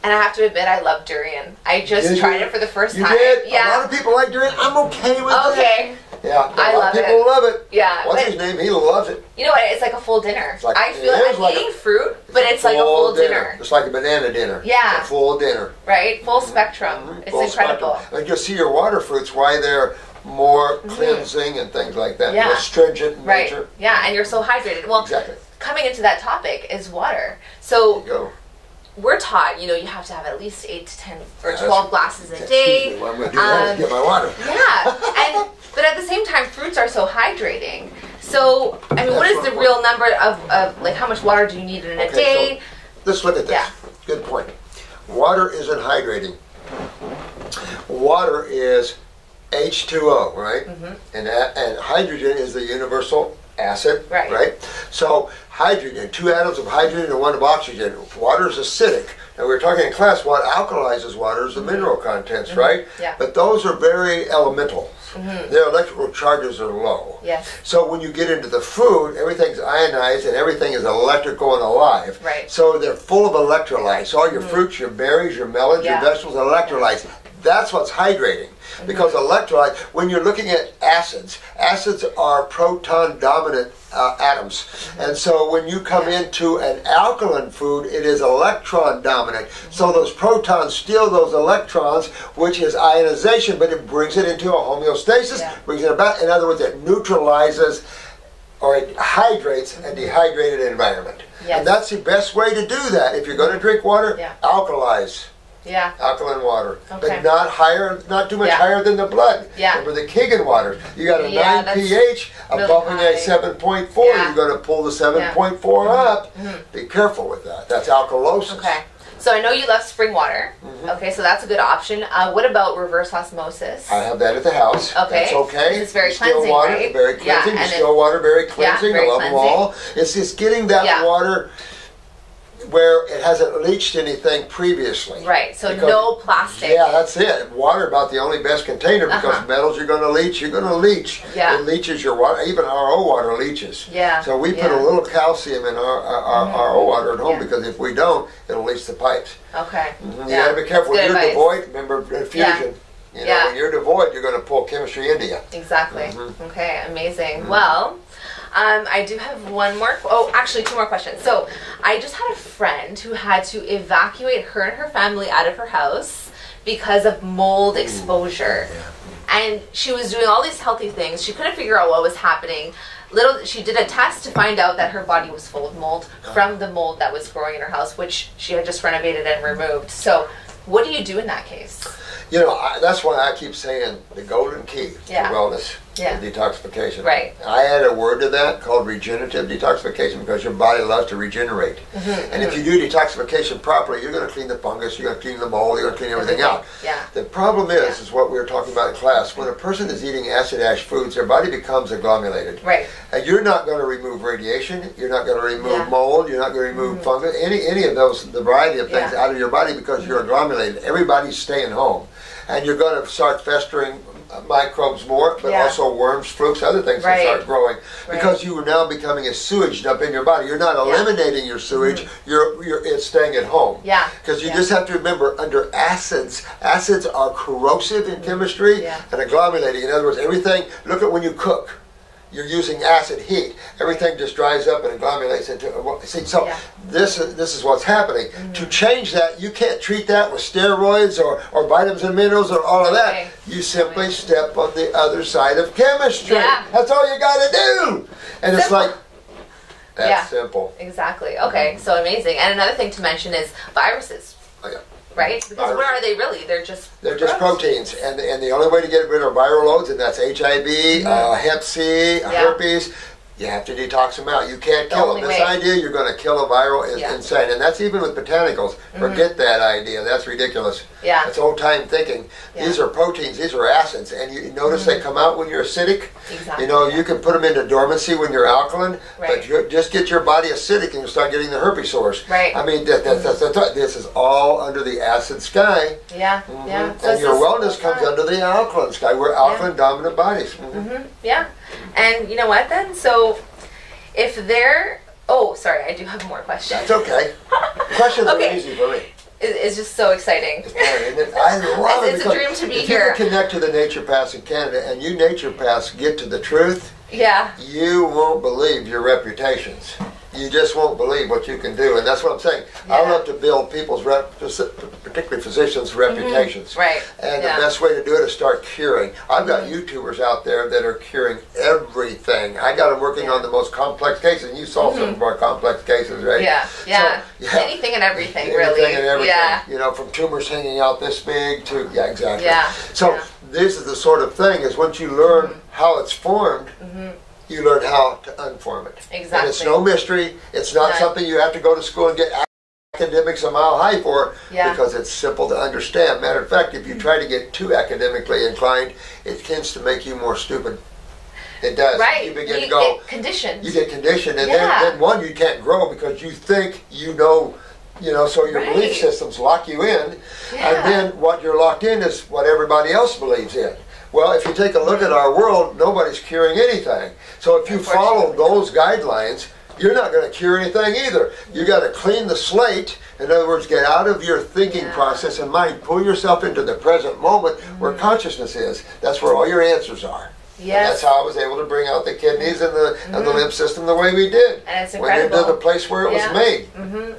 And I have to admit, I love durian. I just tried it for the first time. You did? Yeah. A lot of people like durian. I'm okay with it. Okay. Yeah, I a lot of people love it. Yeah. What's his name? He loves it. You know what? It's like a full dinner. Like, I feel like I'm eating fruit, but it's like a full dinner. It's like a banana dinner. Yeah. It's a full dinner. Right? Full spectrum. It's full incredible. Spectrum. And you'll see your water fruits, why they're more cleansing and things like that. Yeah. More stringent in right. nature. Yeah, and you're so hydrated. Well, exactly. Coming into that topic is water. So there you go. We're taught, you have to have at least 8 to 10 or 12 glasses a day. Well, I'm going to do that to get my water. Yeah, but at the same time, fruits are so hydrating. So, I mean, what is the real number of like, how much water do you need in a day? So let's look at this. Yeah. Good point. Water isn't hydrating. Water is H2O, right? And hydrogen is the universal acid, right? So hydrogen, 2 atoms of hydrogen and 1 of oxygen. Water is acidic. Now we were talking in class, what alkalizes water is the mineral contents, right? Yeah. But those are very elemental. Their electrical charges are low. Yes. So when you get into the food, everything's ionized and everything is electrical and alive. Right. So they're full of electrolytes. All your fruits, your berries, your melons, your vegetables, electrolytes. That's what's hydrating. Because electrolyte, when you're looking at acids, acids are proton dominant atoms. And so when you come into an alkaline food, it is electron dominant. So those protons steal those electrons, which is ionization, but it brings it into a homeostasis, brings it about. In other words, it neutralizes or it hydrates a dehydrated environment. Yes. And that's the best way to do that. If you're going to drink water, alkalize. Yeah. Alkaline water. Okay. But not too much higher than the blood. Yeah. Remember the Keegan waters. You got a 9 pH, really bumping high. a 7.4. Yeah. You're going to pull the 7.4 up. Be careful with that. That's alkalosis. Okay. So I know you love spring water. Okay, so that's a good option. What about reverse osmosis? I have that at the house. Okay. That's okay. It's very Still cleansing, water, right? very cleansing. Yeah, Still water, very cleansing. very I love them all. It's just getting that water where it hasn't leached anything previously. Right, so no plastic. Yeah, that's it. Water about the only best container because metals you're going to leach. You're going to leach. Yeah. It leaches your water. Even RO water leaches. Yeah. So we put a little calcium in our RO water at home because if we don't, it'll leach the pipes. Okay. You got to be careful. When you're devoid, remember fusion. Yeah. When you're devoid, you're going to pull chemistry into you. Exactly. Okay, amazing. Well, I do have one more. Oh, actually, 2 more questions. So, I just had a friend who had to evacuate her and her family out of her house because of mold exposure. And she was doing all these healthy things. She couldn't figure out what was happening. She did a test to find out that her body was full of mold from the mold that was growing in her house, which she had just renovated and removed. So, what do you do in that case? That's why I keep saying the golden key to wellness is detoxification. Right. I add a word to that called regenerative detoxification because your body loves to regenerate. And if you do detoxification properly, you're going to clean the fungus, you're going to clean the mold, you're going to clean everything out. Yeah. The problem is what we were talking about in class, when a person is eating acid-ash foods, their body becomes agglomerated. Right. And you're not going to remove radiation, you're not going to remove mold, you're not going to remove fungus, any of those, the variety of things out of your body because you're agglomerated. Everybody's staying home. And you're going to start festering microbes more, but also worms, flukes, other things can start growing because you are now becoming a sewage dump in your body. You're not eliminating your sewage; it's staying at home. Yeah. Because you just have to remember, under acids are corrosive in chemistry and agglomerating. In other words, everything. Look at when you cook. You're using acid heat. Everything just dries up and agglomerates into. So this is what's happening. To change that, you can't treat that with steroids or vitamins and minerals or all of that. You simply step on the other side of chemistry. That's all you got to do. And it's like that's simple. Exactly. Okay. So amazing. And another thing to mention is viruses. Right? Because what are they really? They're just proteins. And the only way to get rid of viral loads, and that's HIV, Hep C, herpes, you have to detox them out. You can't kill them. This idea you're going to kill a viral is insane. And that's even with botanicals. Forget that idea. That's ridiculous. That's old-time thinking. These are proteins. These are acids. And you notice they come out when you're acidic. Exactly. You can put them into dormancy when you're alkaline, but just get your body acidic and you start getting the herpes sores. Right. I mean, this is all under the acid sky. Yeah. So and your wellness comes under the alkaline sky. We're alkaline dominant bodies. Yeah. And you know what then? So if they're... Oh, sorry, I do have more questions. That's okay. Questions are easy for me. is just so exciting. I love it. It's a dream to be if here. If you can connect to the naturopaths in Canada, and you naturopaths get to the truth, yeah, you won't believe your reputations. You just won't believe what you can do, and that's what I'm saying. I love to build people's, particularly physicians' reputations. Right. And the best way to do it is start curing. I've got YouTubers out there that are curing everything. I got them working on the most complex cases, and you saw some of our complex cases, right? Yeah, yeah. So, anything and everything, really. Anything and everything. Yeah. You know, from tumors hanging out this big to, exactly. Yeah. So this is the sort of thing, is once you learn how it's formed, you learn how to unform it. Exactly. And it's no mystery. It's not something you have to go to school and get academics a mile high for, because it's simple to understand. Matter of fact, if you try to get too academically inclined, it tends to make you more stupid. It does. Right. You begin to go. Get conditioned. You get conditioned, and then one, you can't grow because you think you know, so your belief systems lock you in, and then what you're locked in is what everybody else believes in. Well, if you take a look at our world, nobody's curing anything. So if you follow those guidelines, you're not going to cure anything either. You got to clean the slate. In other words, get out of your thinking process and mind. Pull yourself into the present moment where consciousness is. That's where all your answers are. Yes. And that's how I was able to bring out the kidneys and the lymph system the way we did. And it's incredible. Went into the place where it was made.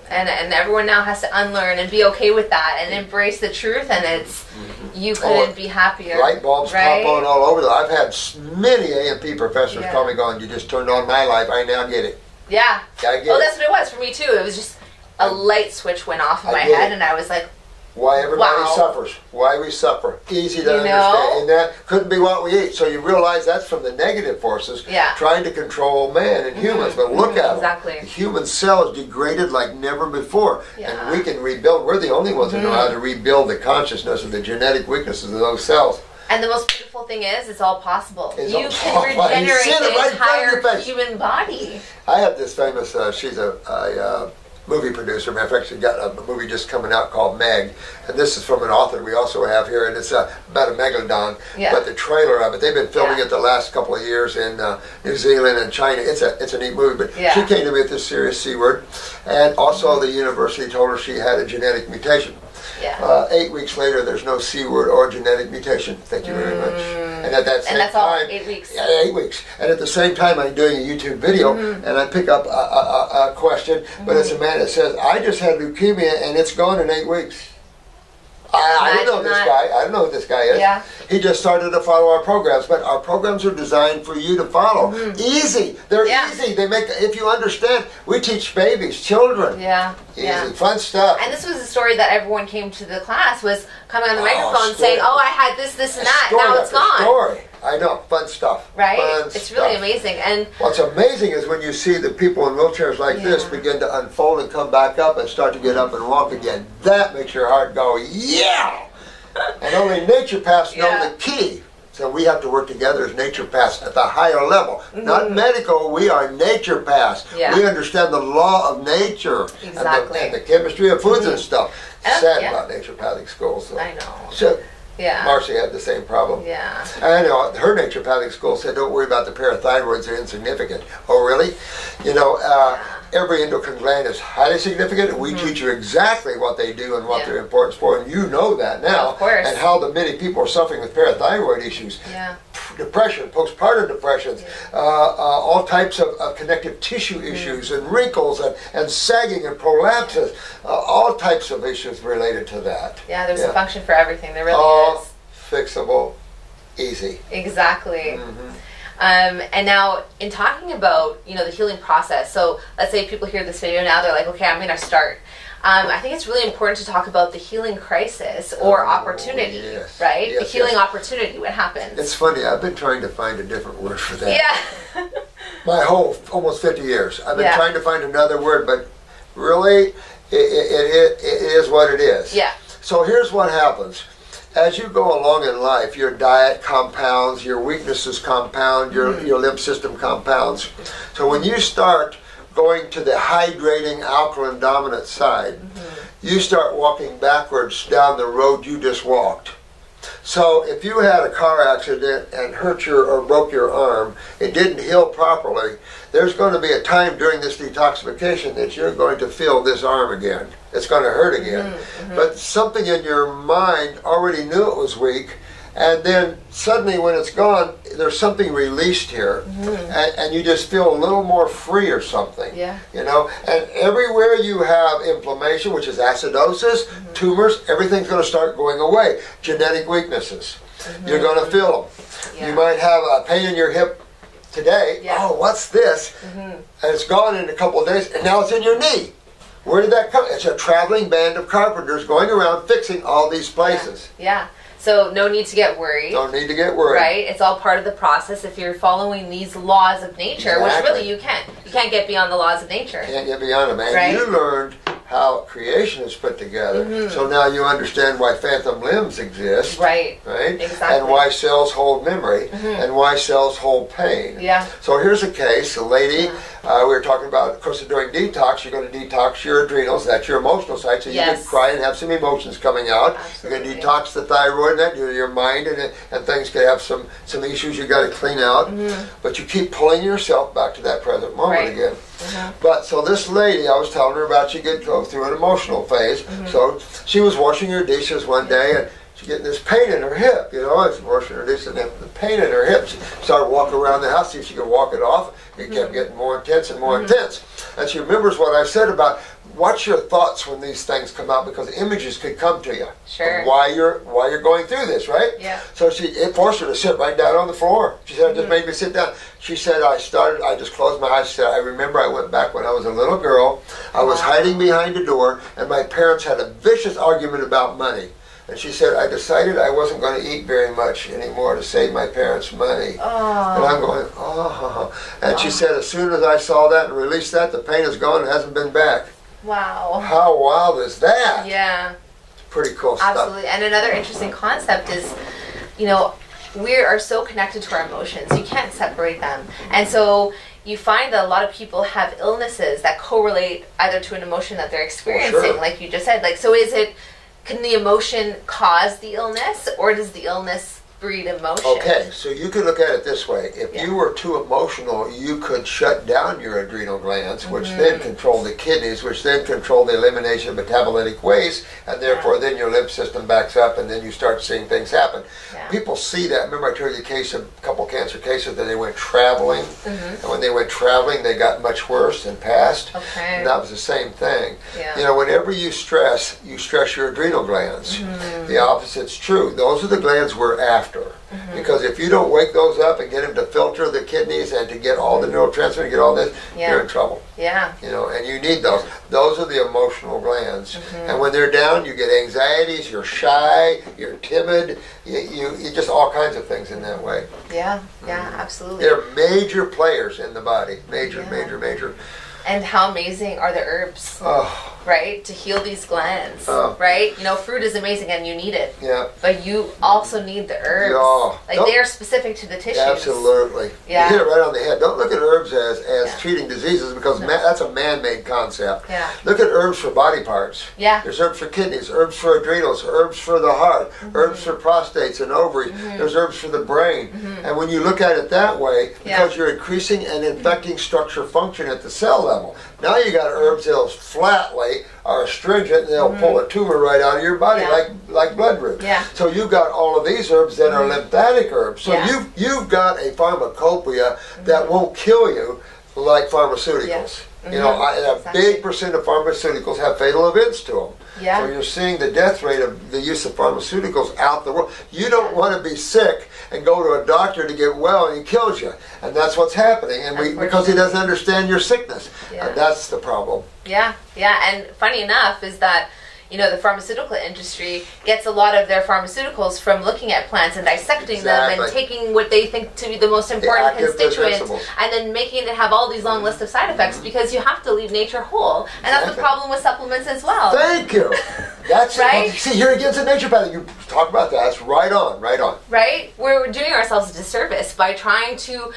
And everyone now has to unlearn and be okay with that and embrace the truth, and it's you couldn't be happier. Light bulbs pop on all over. I've had many A&P professors call me going, you just turned on my life, I now get it. Yeah. I get it. That's what it was for me too. It was just a light switch went off in my head, and I was like, why everybody suffers, why we suffer. Easy to understand. And that couldn't be what we eat. So you realize that's from the negative forces trying to control man and humans. But look at them. The human cell is degraded like never before. And we can rebuild. We're the only ones who know how to rebuild the consciousness and the genetic weaknesses of those cells. And the most beautiful thing is, it's all possible. You can regenerate the entire human body. I had this famous, she's a movie producer. Matter of fact, she got a movie just coming out called Meg, and this is from an author we also have here, and it's about a megalodon. But the trailer of it, they've been filming it the last couple of years in New Zealand and China. It's a neat movie. But she came to me with this serious C word, and also the university told her she had a genetic mutation. 8 weeks later, there's no C word or genetic mutation. Thank you very much. And at that same time, all 8 weeks. Yeah, 8 weeks. And at the same time, I'm doing a YouTube video, and I pick up a question, but it's a man that says, I just had leukemia, and it's gone in 8 weeks. I don't know this guy. I don't know who this guy is. He just started to follow our programs, but our programs are designed for you to follow. Easy. They're easy. They make, if you understand, we teach babies, children. Easy, fun stuff. And this was a story that everyone came to the class, was coming on the microphone saying, I had this, and that, now it's gone. Story. I know, fun stuff. Right? Fun it's really amazing. And what's amazing is when you see the people in wheelchairs like this begin to unfold and come back up and start to get up and walk again. That makes your heart go, yeah! And only naturopaths know the key. So we have to work together as naturopaths at the higher level. Not medical, we are naturopaths. We understand the law of nature and the chemistry of foods and stuff. Sad about naturopathic schools. So. I know. So, Marcy had the same problem. I know, her naturopathic school said, don't worry about the parathyroids, they're insignificant. Oh, really? You know, every endocrine gland is highly significant, and we teach you exactly what they do and what their importance for, and you know that now. Of course. And how the many people are suffering with parathyroid issues. Depression, postpartum depressions, all types of connective tissue issues and wrinkles and sagging and prolapses, all types of issues related to that. There's a function for everything. There really is. Fixable, easy. Exactly. And now, in talking about the healing process, so let's say people hear this video now, they're like, okay, I'm going to start. I think it's really important to talk about the healing crisis or opportunity, right? The healing opportunity, what happens? It's funny, I've been trying to find a different word for that. My whole, almost 50 years. I've been trying to find another word, but really, it is what it is. So here's what happens. As you go along in life, your diet compounds, your weaknesses compound, your lymph system compounds. So when you start going to the hydrating alkaline dominant side, you start walking backwards down the road you just walked. So if you had a car accident and hurt or broke your arm, it didn't heal properly, there's going to be a time during this detoxification that you're going to feel this arm again. It's going to hurt again. But something in your mind already knew it was weak, and then suddenly when it's gone, there's something released here, and you just feel a little more free or something. Yeah. You know, and everywhere you have inflammation, which is acidosis, tumors, everything's going to start going away. Genetic weaknesses, you're going to feel them. Yeah. You might have a pain in your hip today. Yeah. Oh, what's this? And it's gone in a couple of days, and now it's in your knee. Where did that come? It's a traveling band of carpenters going around fixing all these places. Yeah. So no need to get worried. Don't need to get worried. Right? It's all part of the process if you're following these laws of nature, which really you can't. You can't get beyond the laws of nature. Can't get beyond them. And right? you learned how creation is put together. So now you understand why phantom limbs exist. Right. Right? Exactly. And why cells hold memory. And why cells hold pain. Yeah. So here's a case. A lady, we were talking about, of course, during detox, you're going to detox your adrenals. That's your emotional side. So you can cry and have some emotions coming out. Absolutely. You're going to detox the thyroid, that your mind, and things could have some issues you got to clean out. But you keep pulling yourself back to that present moment again. But so this lady, I was telling her about, she could go through an emotional phase. So she was washing her dishes one day, and she's getting this pain in her hip. You know, she's washing her dishes, and the pain in her hip. She started walking around the house, see if she could walk it off. It kept getting more intense and more intense. And she remembers what I said about watch your thoughts when these things come out, because images could come to you. Sure. Why you're going through this, right? Yeah. So it forced her to sit right down on the floor. She said, it just made me sit down. She said, I just closed my eyes. She said, I remember I went back when I was a little girl. I was hiding behind a door, and my parents had a vicious argument about money. And she said, I decided I wasn't going to eat very much anymore to save my parents money. Oh. And I'm going, oh. And she said, as soon as I saw that and released that, the pain is gone and hasn't been back. Wow. How wild is that? Yeah. Pretty cool stuff. Absolutely. And another interesting concept is, you know, we are so connected to our emotions. You can't separate them. And so you find that a lot of people have illnesses that correlate either to an emotion that they're experiencing, like you just said. Like, so can the emotion cause the illness, or does the illness breed emotion? Okay, so you could look at it this way. If you were too emotional, you could shut down your adrenal glands, which then control the kidneys, which then control the elimination of metabolic waste, and therefore then your lymph system backs up, and then you start seeing things happen. People see that. Remember I told you the case of a couple cancer cases that they went traveling, and when they went traveling, they got much worse and passed. And that was the same thing. You know, whenever you stress your adrenal glands. The opposite's true. Those are the glands we're after. Because if you don't wake those up and get them to filter the kidneys and to get all the neurotransmitters and get all this, you're in trouble. You know, and you need those. Those are the emotional glands. And when they're down, you get anxieties, you're shy, you're timid, you just all kinds of things in that way. Absolutely. They're major players in the body. Major. And how amazing are the herbs, right? To heal these glands, right? You know, fruit is amazing and you need it. But you also need the herbs. Like they are specific to the tissues. Absolutely. You hit it right on the head. Don't look at herbs as treating diseases, because that's a man-made concept. Look at herbs for body parts. There's herbs for kidneys, herbs for adrenals, herbs for the heart, herbs for prostates and ovaries. There's herbs for the brain. And when you look at it that way, because you're increasing and infecting structure function at the cell level, now you got herbs that'll flatly are astringent, and they'll pull a tumor right out of your body like bloodroot. So you've got all of these herbs that are lymphatic herbs. So you've got a pharmacopoeia that won't kill you like pharmaceuticals. You know, a big percent of pharmaceuticals have fatal events to them. So you're seeing the death rate of the use of pharmaceuticals out the world. You don't want to be sick and go to a doctor to get well and he kills you. And that's what's happening. And because he doesn't understand your sickness. And that's the problem. And funny enough is that, you know, the pharmaceutical industry gets a lot of their pharmaceuticals from looking at plants and dissecting them and taking what they think to be the most important constituents and then making it have all these long lists of side effects, because you have to leave nature whole. And that's the problem with supplements as well. Thank you. That's right. See, here again, it's a naturopathic. You talk about that. That's right on. Right? We're doing ourselves a disservice by trying to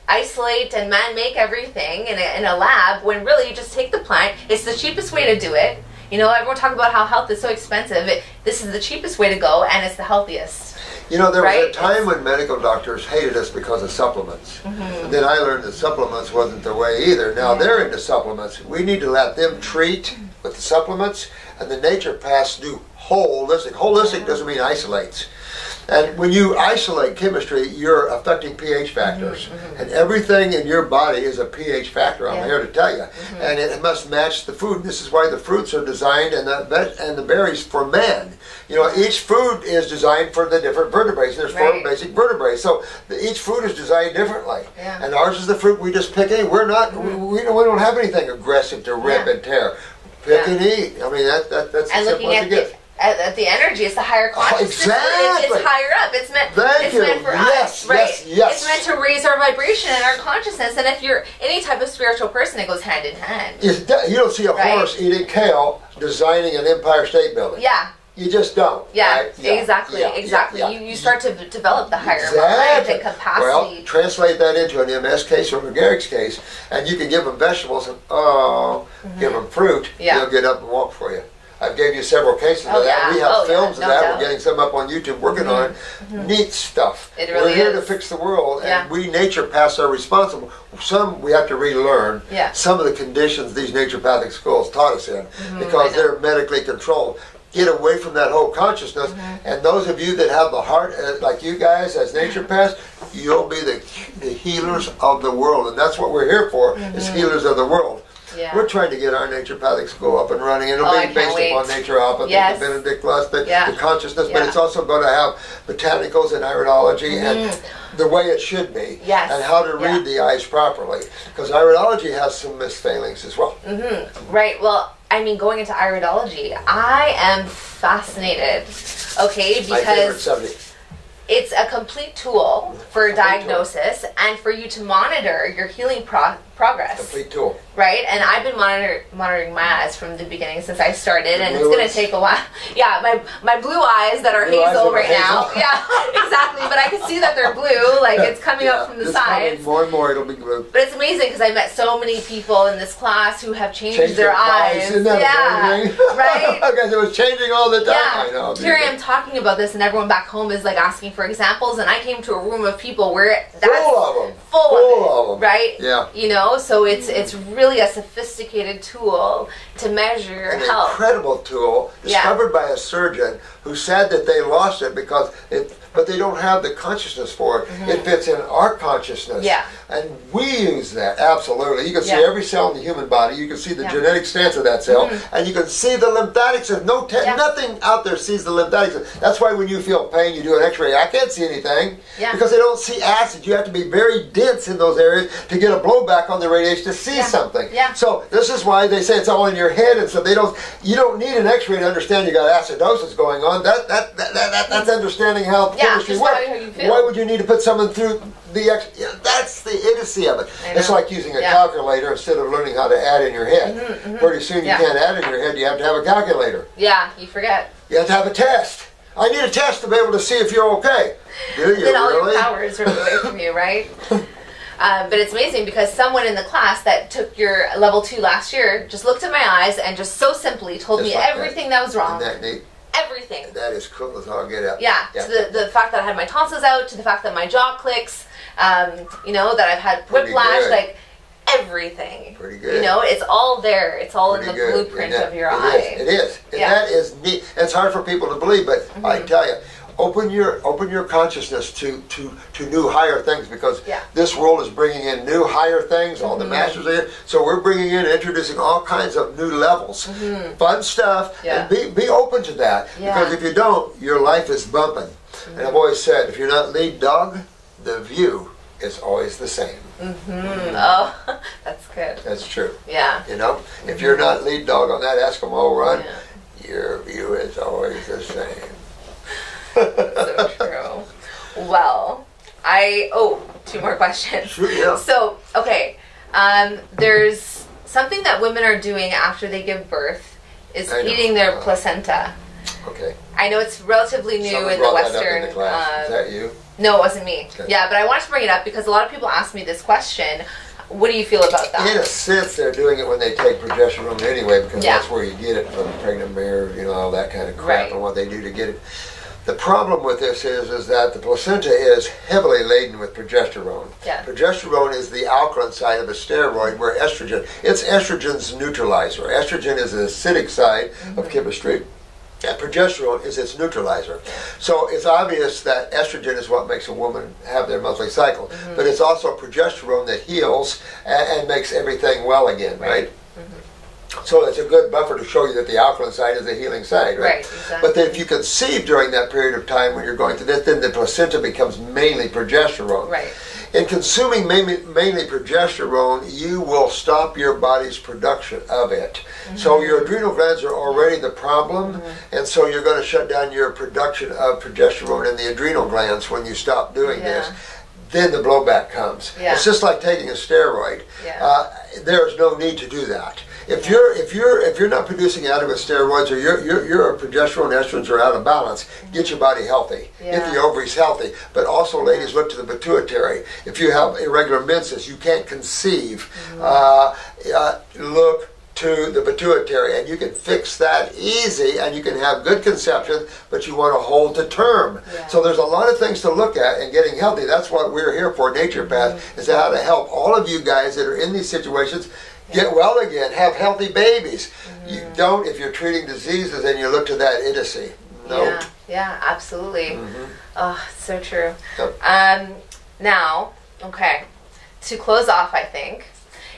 isolate and man-make everything in a lab, when really you just take the plant. It's the cheapest way to do it. You know, everyone talk about how health is so expensive. This is the cheapest way to go, and it's the healthiest. You know, there was a time when medical doctors hated us because of supplements. And then I learned that supplements wasn't the way either. Now they're into supplements. We need to let them treat with the supplements, and the naturopaths do holistic. Holistic doesn't mean isolates. And when you isolate chemistry, you're affecting pH factors. And everything in your body is a pH factor, I'm here to tell you. And it must match the food. This is why the fruits are designed and the berries for man. You know, each food is designed for the different vertebrates. There's 4 basic vertebrates. So each food is designed differently. And ours is the fruit we just pick and eat. We're not, we don't have anything aggressive to rip and tear. Pick and eat. I mean, that's as simple as it gets. At the energy, it's the higher consciousness. Exactly. It's higher up. It's meant for us, right? It's meant to raise our vibration and our consciousness. And if you're any type of spiritual person, it goes hand in hand. You don't see a horse eating kale designing an Empire State Building. Yeah. You just don't. Yeah, right? Exactly. You start to develop the higher mind and capacity. Well, translate that into an MS case or a Garrick's case, and you can give them vegetables and, give them fruit. They'll get up and walk for you. I've gave you several cases of that. We have films of that. We're getting some up on YouTube, working on it. Neat stuff. It really We're here to fix the world, and we naturopaths are responsible. Some we have to relearn. Some of the conditions these naturopathic schools taught us in, because they're medically controlled. Get away from that whole consciousness, and those of you that have the heart, like you guys as naturopaths, you'll be the healers of the world, and that's what we're here for, is healers of the world. We're trying to get our naturopathic school up and running, and it'll be based upon naturopathy, the Benedict Lust, the consciousness, but it's also going to have botanicals and iridology and the way it should be, and how to read the eyes properly, because iridology has some misfailings as well. Right, well, I mean, going into iridology, I am fascinated, because my favorite subject. It's a complete tool for diagnosis and for you to monitor your healing progress. Complete tool. Right? And I've been monitoring my eyes from the beginning since I started, and it's going to take a while. Yeah, my blue eyes that are hazel right now. Yeah, exactly. But I can see that they're blue, like it's coming up from the sides. More and more it'll be blue. But it's amazing because I met so many people in this class who have changed their eyes. Isn't that amazing? Right? Because it was changing all the time. I know. Here I am talking about this, and everyone back home is like asking for examples, and I came to a room of people where that's full of them, right? Yeah. You know, so it's really a sophisticated tool to measure your health. Incredible tool discovered by a surgeon who said that they lost it because but they don't have the consciousness for it. It fits in our consciousness. And we use that, absolutely. You can see every cell in the human body. You can see the genetic stance of that cell. And you can see the lymphatics. Nothing out there sees the lymphatics. That's why when you feel pain, you do an x-ray. I can't see anything because they don't see acid. You have to be very dense in those areas to get a blowback on the radiation to see something. So this is why they say it's all in your head. And so you don't need an x-ray to understand you got acidosis going on. That's understanding how chemistry works. Why would you need to put someone through the that's the idiocy of it. It's like using a calculator instead of learning how to add in your head. Pretty soon you can't add in your head, you have to have a calculator. Yeah, you forget. You have to have a test. I need a test to be able to see if you're okay. Do you then all really? Your power is ripped away from you, right? But it's amazing because someone in the class that took your level 2 last year just looked at my eyes and just so simply told me everything that was wrong. Isn't that neat? Everything. That is cool as all get out. Yeah, to the fact that I had my tonsils out, to the fact that my jaw clicks, you know, that I've had whiplash, like everything. Pretty good. You know, it's all there. It's all in the blueprint of your eye. It is. And that is neat. It's hard for people to believe, but I tell you, open your consciousness to new higher things, because this world is bringing in new higher things. All the masters are here, so we're bringing in, introducing all kinds of new levels, fun stuff, and be open to that, because if you don't, your life is bumping. And I've always said, if you're not lead dog, the view is always the same. Oh, that's good. That's true. Yeah. You know, if you're not lead dog on that Eskimo run, your view is always the same. So true. Well, two more questions. Sure, yeah. So, okay, there's something that women are doing after they give birth is eating their placenta. Okay. I know it's relatively new in the Western. Is that you? No, it wasn't me. Okay. Yeah, but I wanted to bring it up because a lot of people ask me this question. What do you feel about that? In a sense, they're doing it when they take progesterone anyway, because Yeah. that's where you get it from the pregnant mare, you know, all that kind of crap, Right. and what they do to get it. The problem with this is that the placenta is heavily laden with progesterone. Yeah. Progesterone is the alkaline side of a steroid, where estrogen, it's estrogen's neutralizer. Estrogen is the acidic side of chemistry, and progesterone is its neutralizer. So it's obvious that estrogen is what makes a woman have their monthly cycle, but it's also progesterone that heals and makes everything well again, right? So it's a good buffer to show you that the alkaline side is the healing side, right? Right, exactly. But then if you conceive during that period of time when you're going through this, then the placenta becomes mainly progesterone. Right. In consuming mainly progesterone, you will stop your body's production of it. So your adrenal glands are already the problem, and so you're going to shut down your production of progesterone in the adrenal glands when you stop doing this. Then the blowback comes. Yeah. It's just like taking a steroid. Yeah. There's no need to do that. If you're not producing adequate steroids, or your progesterone estrogens are out of balance, get your body healthy. Get the ovaries healthy. But also, ladies, look to the pituitary. If you have irregular menses, you can't conceive. Look to the pituitary, and you can fix that easy, and you can have good conception, but you want to hold to term. So there's a lot of things to look at in getting healthy. That's what we're here for, Nature Path, is how to help all of you guys that are in these situations get well again, have healthy babies. You don't, if you're treating diseases, and you look to that idiocy. No. Yeah, absolutely. Oh, so true. Yep. Now, okay, to close off, I think,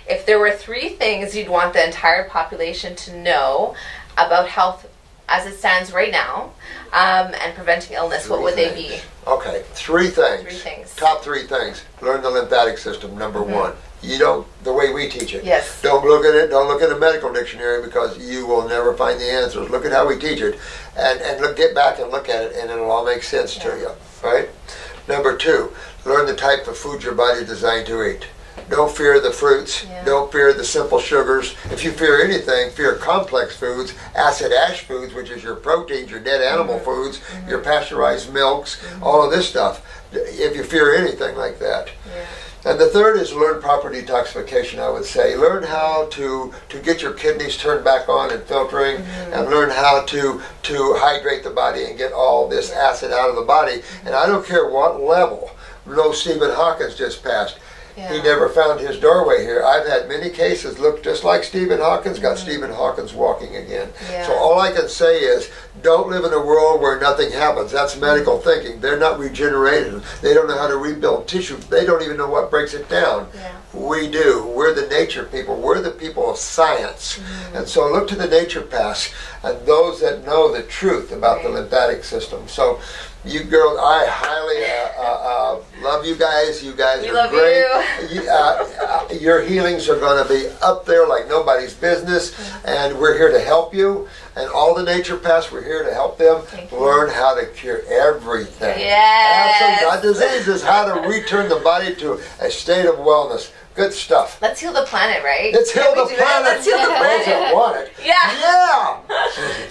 if there were 3 things you'd want the entire population to know about health as it stands right now, and preventing illness, what would they be? Okay, 3 things. 3 things. Top 3 things. Learn the lymphatic system, number 1. You don't, the way we teach it. Yes. Don't look at it, don't look at a medical dictionary, because you will never find the answers. Look at how we teach it, and look, get back and look at it, and it'll all make sense to you, right? Number 2, learn the type of food your body is designed to eat. Don't fear the fruits. Don't fear the simple sugars. If you fear anything, fear complex foods, acid ash foods, which is your proteins, your dead animal foods, your pasteurized milks, all of this stuff. If you fear anything like that. And the third is learn proper detoxification, I would say. Learn how to get your kidneys turned back on and filtering, and learn how to hydrate the body and get all this acid out of the body. And I don't care what level. No, Stephen Hawkins just passed. He never found his doorway here. I've had many cases look just like Stephen Hawkins, got Stephen Hawkins walking again. So all I can say is, don't live in a world where nothing happens. That's medical thinking. They're not regenerated. They don't know how to rebuild tissue. They don't even know what breaks it down. We do. We're the nature people. We're the people of science. And so look to the nature paths and those that know the truth about the lymphatic system. So you girls, I highly love you guys. You guys are great. Your healings are going to be up there like nobody's business, and we're here to help you. And all the nature paths, we're here to help them learn how to cure everything. Absolutely. Not diseases, how to return the body to a state of wellness. Good stuff. Let's heal the planet, right? Let's heal the planet. Let's heal the planet. Those that want it. Yeah.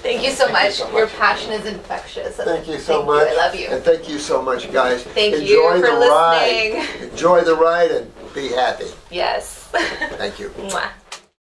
Thank you so much. Your passion is infectious. Thank you so much. I love you. And thank you so much, guys. Thank you for listening. Enjoy the ride and be happy. Yes. Thank you. Mwah.